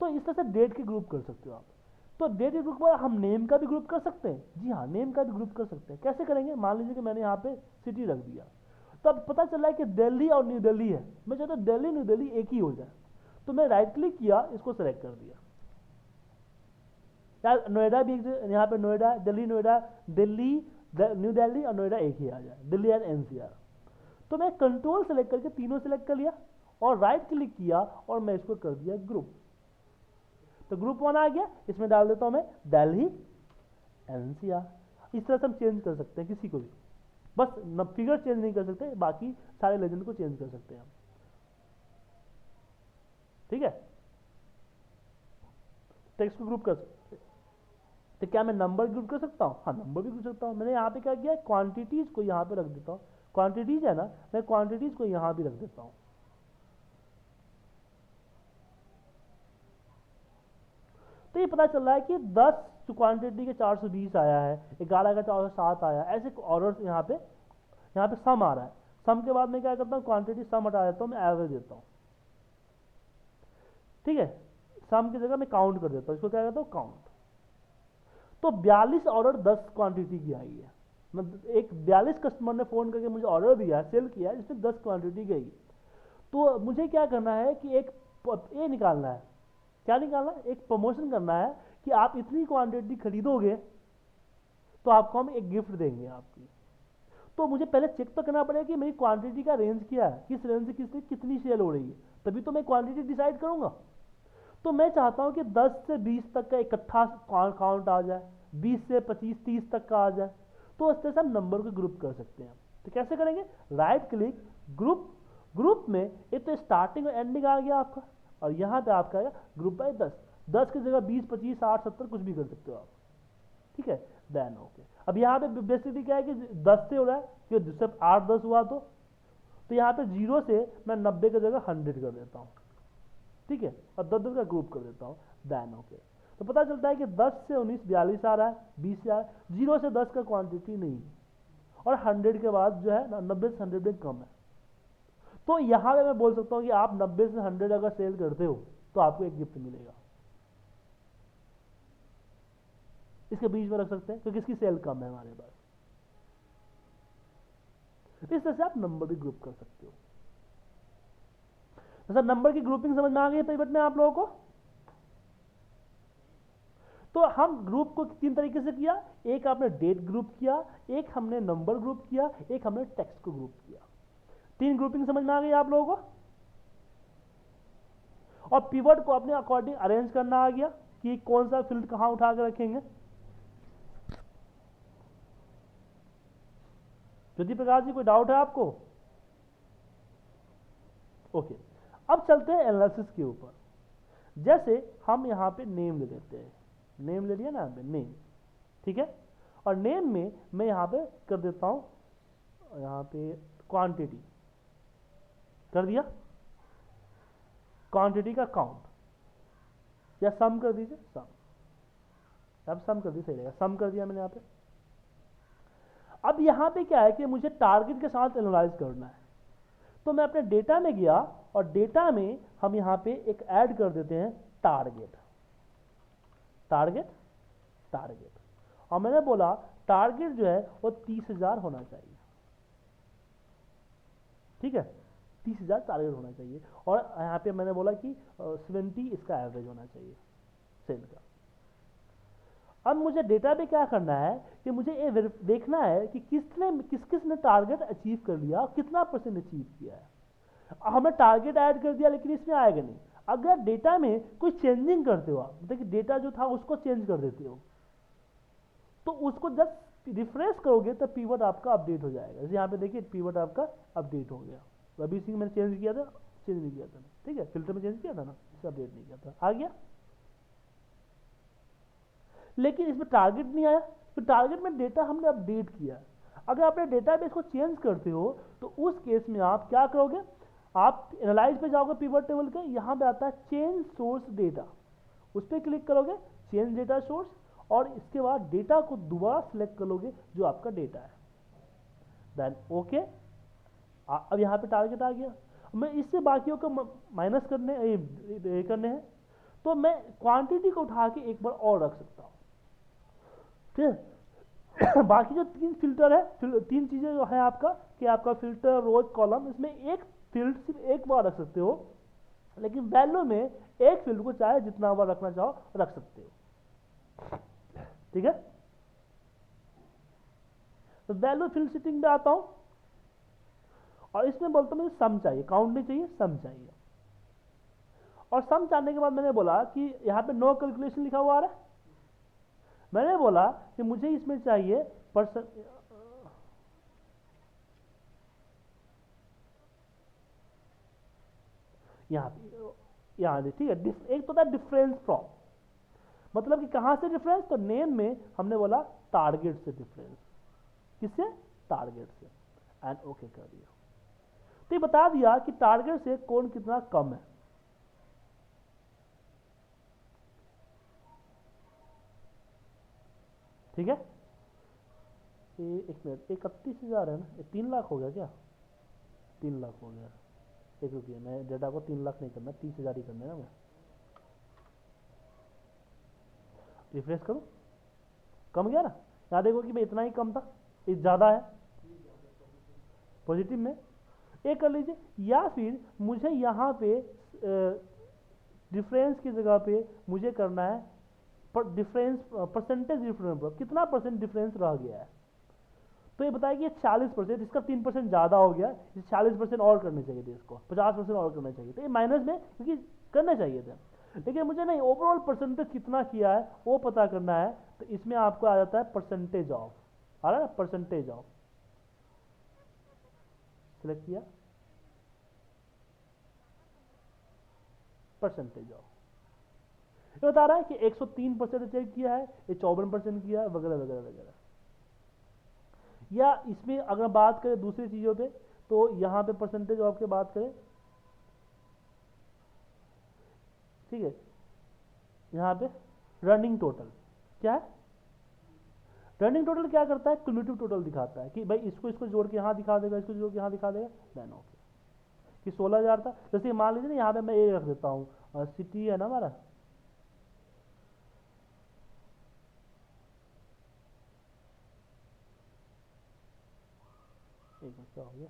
तो इस तरह से डेट के ग्रुप कर सकते हो आप। तो डेट के ग्रुप में हम नेम का भी ग्रुप कर सकते हैं, जी हाँ, नेम का भी ग्रुप कर सकते हैं। कैसे करेंगे, मान लीजिए कि मैंने यहाँ पे सिटी रख दिया, तो अब पता चला है कि दिल्ली और न्यू दिल्ली है, मैं चाहता हूँ दिल्ली न्यू दिल्ली एक ही हो जाए, तो मैं राइट क्लिक किया, इसको सेलेक्ट कर दिया। यार नोएडा भी, यहाँ पे नोएडा, दिल्ली नोएडा, दिल्ली न्यू दिल्ली और नोएडा एक ही आ जाए, दिल्ली एंड एनसीआर। तो मैं कंट्रोल सेलेक्ट करके तीनों सेलेक्ट कर लिया और राइट क्लिक किया और मैं इसको कर दिया ग्रुप। तो ग्रुप 1 आ गया, इसमें डाल देता हूं मैं दिल्ली एनसीआर। इस तरह से हम चेंज कर सकते हैं किसी को भी, बस फिगर चेंज नहीं कर सकते, बाकी सारे लेजेंड को चेंज कर सकते हैं हम। ठीक है, टेक्स्ट को ग्रुप कर सकते हैं। तो क्या मैं नंबर ग्रुप कर सकता हूँ, हाँ नंबर भी कर सकता हूँ। मैंने यहाँ पे क्या किया, क्वांटिटीज को यहाँ पे रख देता हूँ, क्वांटिटीज है ना, मैं क्वांटिटीज को यहाँ भी रख देता हूँ। तो ये पता चल रहा है कि 10 क्वांटिटी के 420 आया है, 11 का 407 आया, ऐसे ऑर्डर यहाँ पे सम आ रहा है। सम के बाद मैं क्या करता हूँ, क्वांटिटी सम हटा देता हूँ, मैं एवरेज देता हूँ। ठीक है, सम की जगह मैं काउंट कर देता हूँ, इसको क्या कहता हूँ, काउंट। तो 42 ऑर्डर 10 क्वांटिटी की आई है, मतलब एक 42 कस्टमर ने फोन करके मुझे ऑर्डर दिया, सेल किया, जिसमें 10 क्वांटिटी गई। तो मुझे क्या करना है कि एक ये निकालना है, क्या निकालना है, एक प्रमोशन करना है कि आप इतनी क्वांटिटी खरीदोगे तो आपको हम एक गिफ्ट देंगे आपकी। तो मुझे पहले चेक तो करना पड़ेगा कि मेरी क्वांटिटी का रेंज क्या है, किस रेंज से कितनी सेल हो रही है, तभी तो मैं क्वांटिटी डिसाइड करूंगा। तो मैं चाहता हूं कि 10 से 20 तक का इकट्ठा काउंट आ जाए, 20 से 25 30 तक का आ जाए। तो इस तरह से हम नंबर को ग्रुप कर सकते हैं। तो कैसे करेंगे, राइट क्लिक, ग्रुप में एक तो स्टार्टिंग और एंडिंग आ गया आपका, और यहाँ पे आपका आएगा ग्रुप बाय 10 की जगह 20 25 60 70 कुछ भी कर सकते हो आप। ठीक है, देन ओके। अब यहाँ पे बेसिकली क्या है कि 10 से हो रहा है, कि जिससे 8 10 हुआ तो यहाँ पे 0 से मैं 90 की जगह 100 कर देता हूँ। ठीक है, और 10 का ग्रुप कर देता हूँ, देन ओके। तो पता चलता है कि 10 से 19 42 आ रहा है, 20 से आ रहा है, 0 से 10 का क्वांटिटी नहीं है, और 100 के बाद जो है 90 से 100 में कम है। तो यहाँ पे मैं बोल सकता हूँ कि आप 90 से 100 अगर सेल करते हो तो आपको एक गिफ्ट मिलेगा। इसके बीच में रख सकते हैं क्योंकि इसकी सेल कम है हमारे पास। इस तरह से आप नंबर भी ग्रुप कर सकते हो। तो सर नंबर की ग्रुपिंग समझ में आ गई है पिवट में आप लोगों को? तो हम ग्रुप को 3 तरीके से किया, एक आपने डेट ग्रुप किया, एक हमने नंबर ग्रुप किया, एक हमने टेक्स्ट को ग्रुप किया। 3 ग्रुपिंग समझ में आ गई आप लोगों को? और पिवट को अपने अकॉर्डिंग अरेंज करना आ गया कि कौन सा फील्ड कहां उठा के रखेंगे। ज्योति प्रकाश जी कोई डाउट है आपको? ओके, अब चलते हैं एनालिसिस के ऊपर। जैसे हम यहां पे नेम ले लेते हैं, नेम ले लिया ना यहाँ पे नेम, ठीक है। और नेम में मैं यहां पे कर देता हूं यहां पे क्वांटिटी कर दिया, क्वांटिटी का काउंट या सम कर दीजिए, सम, अब सम कर दीजिए सही रहेगा, सम कर दिया मैंने यहां पे। अब यहां पे क्या है कि मुझे टारगेट के साथ एनालाइज करना है, तो मैं अपने डेटा में गया और डेटा में हम यहां पे एक ऐड कर देते हैं टारगेट, टारगेट, टारगेट, और मैंने बोला टारगेट जो है वो 30,000 होना चाहिए, ठीक है, 30,000 टारगेट होना चाहिए। और यहाँ पे मैंने बोला कि 70 इसका एवरेज होना चाहिए सेल का। अब मुझे डेटा पे क्या करना है कि मुझे ये देखना है कि किस किस ने टारगेट अचीव कर लिया, कितना परसेंट अचीव किया है। हमने टारगेट ऐड कर दिया लेकिन इसमें आएगा नहीं। अगर डेटा में कोई चेंजिंग करते हो आप, मतलब कि डेटा जो था उसको चेंज कर देते हो, तो उसको जस्ट रिफ्रेश करोगे तो पीवट आपका अपडेट हो जाएगा। जैसे यहाँ पे देखिए पीवट आपका अपडेट हो गया, अभी सिंह मैंने चेंज किया था, चेंज नहीं किया था, ठीक है, फिल्टर में चेंज किया था ना, इसे अपडेट नहीं किया था, आ गया। लेकिन इसमें टारगेट नहीं आया, तो टारगेट में डेटा हमने अपडेट किया। अगर आपने डेटाबेस को चेंज करते हो तो उस केस में आप क्या करोगे, आप एनालाइज पे जाओगे पिवट टेबल के, यहाँ पे आता है चेंज सोर्स डेटा, उस पर क्लिक करोगे, चेंज डेटा सोर्स, और इसके बाद डेटा को दोबारा सिलेक्ट कर लोगे जो आपका डेटा है, देन ओके। अब यहाँ पे टारगेट आ गया। मैं इससे बाकियों को माइनस करने हैं, तो मैं क्वांटिटी को उठा के एक बार और रख सकता हूँ, ठीक है। बाकी जो 3 फिल्टर है, 3 चीजें जो है आपका कि आपका फिल्टर, रोज, कॉलम, इसमें एक फील्ड सिर्फ एक बार रख सकते हो, लेकिन वैल्यू में एक फील्ड को चाहे जितना बार रखना चाहो रख सकते हो, ठीक है। तो वैल्यू फील्ड सेटिंग पे आता हूं और इसमें बोलता हूं मुझे सम चाहिए, काउंट नहीं चाहिए, सम चाहिए। और सम चाहने के बाद मैंने बोला कि यहां पे नो कैलकुलेशन लिखा हुआ आ रहा है, मैंने बोला कि मुझे इसमें चाहिए परसेंट, यहाँ ठीक है। एक तो था डिफरेंस फ्रॉम, मतलब कि कहां से डिफरेंस, तो नेम में हमने बोला टारगेट से डिफरेंस, किससे, टारगेट से, एंड ओके कर दिया। तो ये बता दिया कि टारगेट से कौन कितना कम है, ठीक है। ये एक मिनट, 31,000 है ना, ये 3 लाख हो गया क्या, 3 लाख हो गया, एक रुपये, मैं डेटा को 3 लाख नहीं करना, 30,000 ही करना है ना। मैं रिफ्रेश करूं, कम गया ना, यहाँ देखो कि भाई इतना ही कम था, ये ज़्यादा है पॉजिटिव में, एक कर लीजिए। या फिर मुझे यहाँ पे डिफरेंस की जगह पे मुझे करना है डिफरेंस, परसेंटेज डिफरेंस, कितना परसेंट डिफरेंस रह गया है। तो ये बताया कि 40%, इसका 3% ज़्यादा हो गया, इस 40% और करने चाहिए थे, इसको 50% और करना चाहिए था, ये माइनस में क्योंकि करने चाहिए थे, लेकिन मुझे नहीं, ओवरऑल परसेंटेज कितना किया है वो पता करना है। तो इसमें आपको आ जाता है परसेंटेज ऑफ, आ रहा है परसेंटेज ऑफ, सिलेक्ट किया, परसेंटेज ऑफ, ये बता रहा है कि 103% चेक किया है, ये 54% किया है, वगैरह वगैरह वगैरह। या इसमें अगर बात करें दूसरी चीजों पे, तो यहां पे परसेंटेज ऑफ की बात करें, ठीक है, यहां पे रनिंग टोटल क्या है, रनिंग टोटल क्या करता है, क्यूमुलेटिव टोटल दिखाता है कि भाई इसको इसको जोड़ के यहां दिखा देगा, इसको जोड़ के यहां दिखा देगा, देन ओके। कि 16,000 था। जैसे मान लीजिए ना यहाँ पे मैं ये रख देता हूँ, सिटी है ना हमारा, एक मिनट क्या हो गया,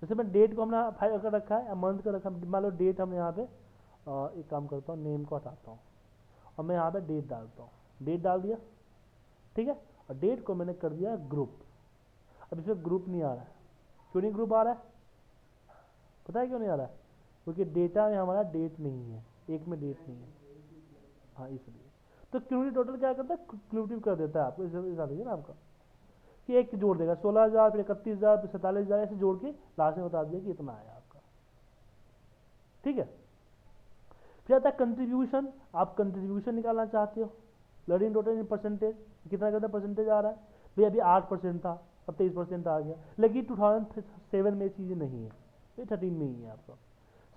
जैसे मैं डेट को हमने फाइल कर रखा है, मंथ का रखा, मान लो डेट हम यहाँ पे एक काम करता हूँ, नेम को हटाता हूँ और मैं यहाँ पे डेट डालता हूँ, डेट डाल दिया, ठीक है। और डेट को मैंने कर दिया ग्रुप। अब इसमें ग्रुप नहीं आ रहा है, क्यों नहीं ग्रुप आ रहा है, पता है क्यों नहीं आ रहा है? क्योंकि डेटा में हमारा डेट नहीं है, एक में डेट नहीं है, हाँ इसलिए। तो क्यूमुलेटिव टोटल क्या करता है, क्यूमुलेटिव कर देता है आपको, ऐसा देखिए ना आपका कि एक जोड़ देगा 16,000, फिर 31,000, फिर 47,000, ऐसे जोड़ के लास्ट में बता दिया कि इतना आया आपका, ठीक है। फिर आता है कंट्रीब्यूशन, आप कंट्रीब्यूशन निकालना चाहते हो, लर्निंग टोटल इन परसेंटेज, कितना कितना परसेंटेज आ रहा है भाई, अभी 8% था, अब 23% आ गया, लेकिन 2007 में ये चीज़ें नहीं है, ये 13 में ही है आपका,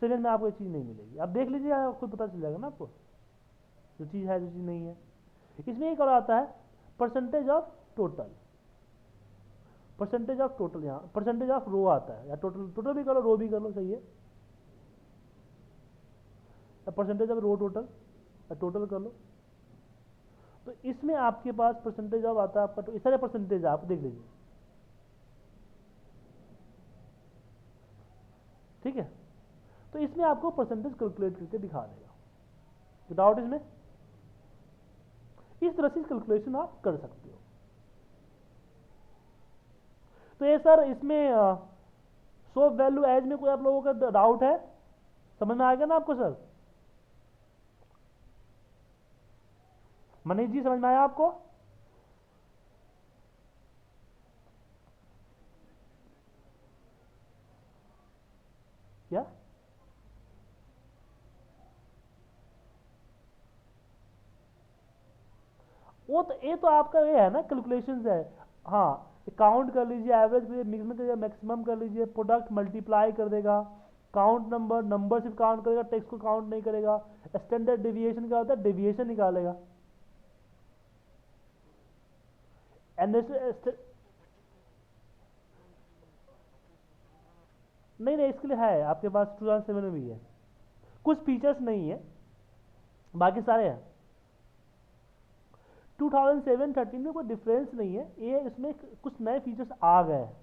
7 में आपको ये चीज़ नहीं मिलेगी, आप देख लीजिए, आपको खुद पता चल जाएगा ना आपको जो चीज़ है जो चीज़ नहीं है। इसमें एक और आता है percentage of total, percentage of total, यहाँ परसेंटेज ऑफ रो आता है, या टोटल, टोटल भी कर लो, रो भी कर लो, सही है, या परसेंटेज ऑफ रो टोटल, या टोटल कर लो। तो इसमें आपके पास परसेंटेज ऑफ आता है आपका, तो इस तरह परसेंटेज आप देख लीजिए, ठीक है। तो इसमें आपको परसेंटेज कैलकुलेट करके दिखा देगा, विदाउट इसमें इस तरह से कैलकुलेशन आप कर सकते हो। तो ये सर इसमें शो वैल्यू एज में कोई आप लोगों का डाउट है, समझ में आ गया ना आपको सर? मनीष जी समझ में आया आपको? क्या वो तो ये तो आपका ये है ना कैलकुलेशंस है, हाँ काउंट कर लीजिए, एवरेज कर लीजिए, मिक्स में कर लीजिए, मैक्सिमम कर लीजिए, प्रोडक्ट मल्टीप्लाई कर देगा, काउंट नंबर, नंबर सिर्फ काउंट करेगा, टेक्स्ट को काउंट नहीं करेगा, स्टैंडर्ड डेविएशन क्या होता है, डेविएशन निकालेगा, नहीं नहीं इसके लिए है आपके पास 2007 में भी है, कुछ फीचर्स नहीं है, बाकी सारे हैं। 2007-13 में कोई डिफरेंस नहीं है, ये इसमें कुछ नए फीचर्स आ गए हैं,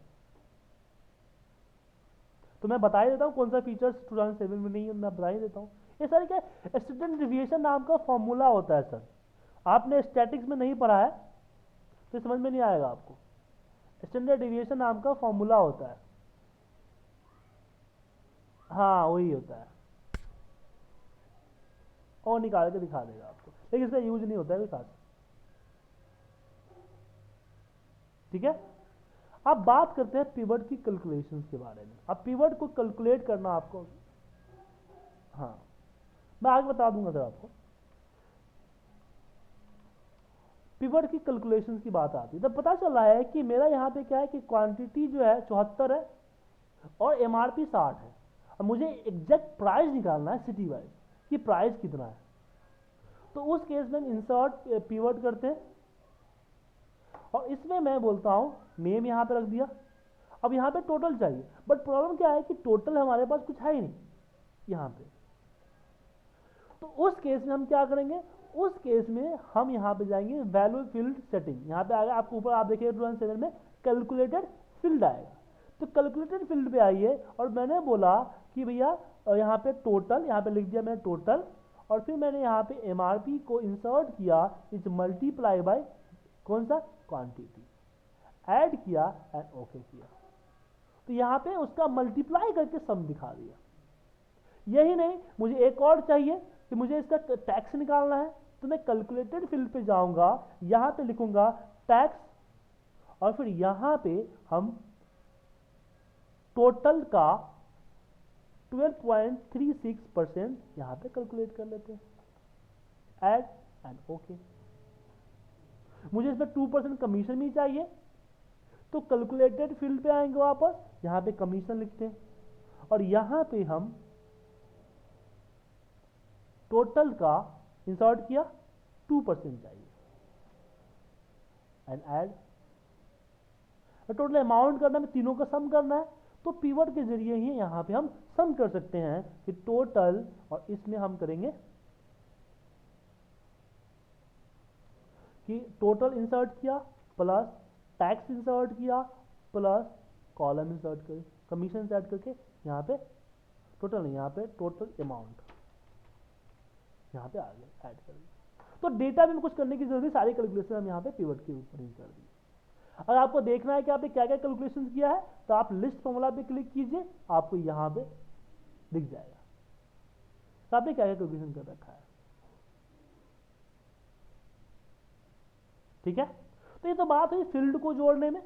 तो मैं बता ही देता हूँ कौन सा फीचर्स 2007 में नहीं है, मैं बता ही देता हूँ। ये सारे क्या, स्टूडेंट डेविएशन नाम का फॉर्मूला होता है सर, आपने स्टैटिक्स में नहीं पढ़ा है तो समझ में नहीं आएगा आपको। स्टैंडर्ड डेविएशन नाम का फॉर्मूला होता है, हाँ वही होता है, और निकाल के दिखा देगा आपको, लेकिन इसका यूज नहीं होता है कोई खास, ठीक है। अब बात करते हैं पिवट की कैलकुलेशंस के बारे में। अब पिवट को कैलकुलेट करना आपको, हाँ मैं आगे बता दूंगा सर आपको। पिवट की कैलकुलेशंस की बात आती है, तब पता चल रहा है कि मेरा यहाँ पे क्या है कि क्वांटिटी जो है 74 है और एमआरपी 60 है। अब मुझे एग्जैक्ट प्राइस निकालना है सिटी वाइज कि प्राइस कितना है, तो उस केस में इंसर्ट पिवट करते हैं और इसमें मैं बोलता हूँ नेम यहाँ पे रख दिया। अब यहाँ पे टोटल चाहिए, बट प्रॉब्लम क्या है कि टोटल हमारे पास कुछ है ही नहीं यहाँ पे, तो उस केस में हम क्या करेंगे, उस केस में हम यहाँ पे जाएंगे वैल्यू फील्ड सेटिंग, यहाँ पे आएगा आपको ऊपर, आप देखिए 2007 में कैलकुलेटेड फील्ड आएगा, तो कैलकुलेटेड फील्ड पे आइए और मैंने बोला कि भैया यहाँ पे टोटल, यहाँ पे लिख दिया मैंने टोटल, और फिर मैंने यहाँ पे एमआरपी को इंसर्ट किया, इज मल्टीप्लाई बाय कौन सा, क्वांटिटी, ऐड किया एंड ओके किया, तो यहाँ पे उसका मल्टीप्लाई करके सम दिखा दिया। यही नहीं, मुझे एक और चाहिए कि मुझे इसका टैक्स निकालना है, तो मैं कैलकुलेटेड फील्ड पे जाऊंगा, यहाँ पे लिखूंगा टैक्स, और फिर यहाँ पे हम टोटल का 12.36% यहाँ पे कैलकुलेट कर लेते हैं, ऐड एंड ओके। मुझे इसमें 2% कमीशन भी चाहिए, तो कैलकुलेटेड फील्ड पे आएंगे वापस, यहाँ पे कमीशन लिखते हैं और यहाँ पे हम टोटल का इंसर्ट किया 2% चाहिए, एंड ऐड। टोटल अमाउंट करना है, तीनों का सम करना है, तो पिवट के जरिए ही यहाँ पे हम सम कर सकते हैं कि टोटल, और इसमें हम करेंगे कि टोटल इंसर्ट किया प्लस टैक्स इंसर्ट किया प्लस कॉलम इंसर्ट कर, कमीशन ऐड करके यहाँ पे टोटल नहीं, यहाँ पे टोटल अमाउंट यहाँ पे आ गया, ऐड कर दिया। तो डेटा में कुछ करने की जरूरत नहीं, सारी कैलकुलेशन हम यहाँ पे पिवट के ऊपर ही कर दी। अगर आपको देखना है कि आपने क्या क्या कैलकुलेशन किया है, तो आप लिस्ट फॉर्मूला पे क्लिक कीजिए, आपको यहाँ पे दिख जाएगा तो आपने क्या क्या कैलकुलेशन कर रखा है। ठीक है, तो ये तो बात हुई फील्ड को जोड़ने में।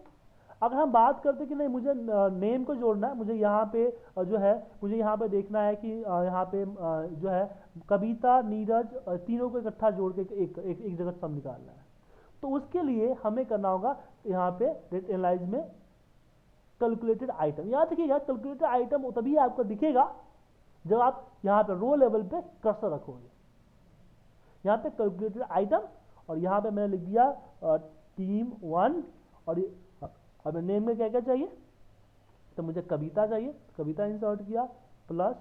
अगर हम बात करते कि नहीं मुझे नेम को जोड़ना है, मुझे यहाँ पे जो है मुझे यहाँ पे देखना है कि यहाँ पे जो है कविता नीरज तीनों को इकट्ठा जोड़ के एक जगह सम निकालना है, तो उसके लिए हमें करना होगा यहाँ पे डेट एनालाइज में कैलकुलेटेड आइटम। याद रखिएगा कैलकुलेटेड आइटम तभी आपको दिखेगा जब आप यहाँ पे रो लेवल पे कर्सर रखोगे। यहाँ पे कैलकुलेटेड आइटम और यहाँ पे मैंने लिख दिया टीम 1 और अब नेम में क्या क्या चाहिए, तो मुझे कविता चाहिए, कविता इंसर्ट किया प्लस,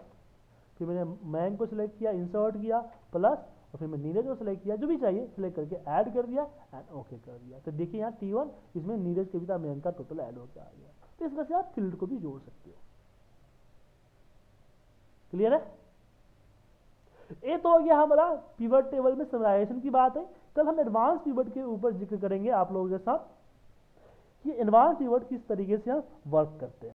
फिर मैंने मैन को सिलेक्ट किया इंसर्ट किया प्लस, और फिर मैं नीरज को सिलेक्ट किया, जो भी चाहिए सिलेक्ट करके ऐड कर दिया एंड ओके कर दिया। तो देखिए यहाँ T1 इसमें नीरज कविता मैन का टोटल ऐड होकर आ गया। तो इस तरह से आप फील्ड को भी जोड़ सकते हो। क्लियर है? ये तो हो गया हमारा पिवट टेबल में समराइजेशन की बात है। कल हम एडवांस पिवट के ऊपर जिक्र करेंगे आप लोगों के साथ कि एडवांस पिवट किस तरीके से हम वर्क करते हैं।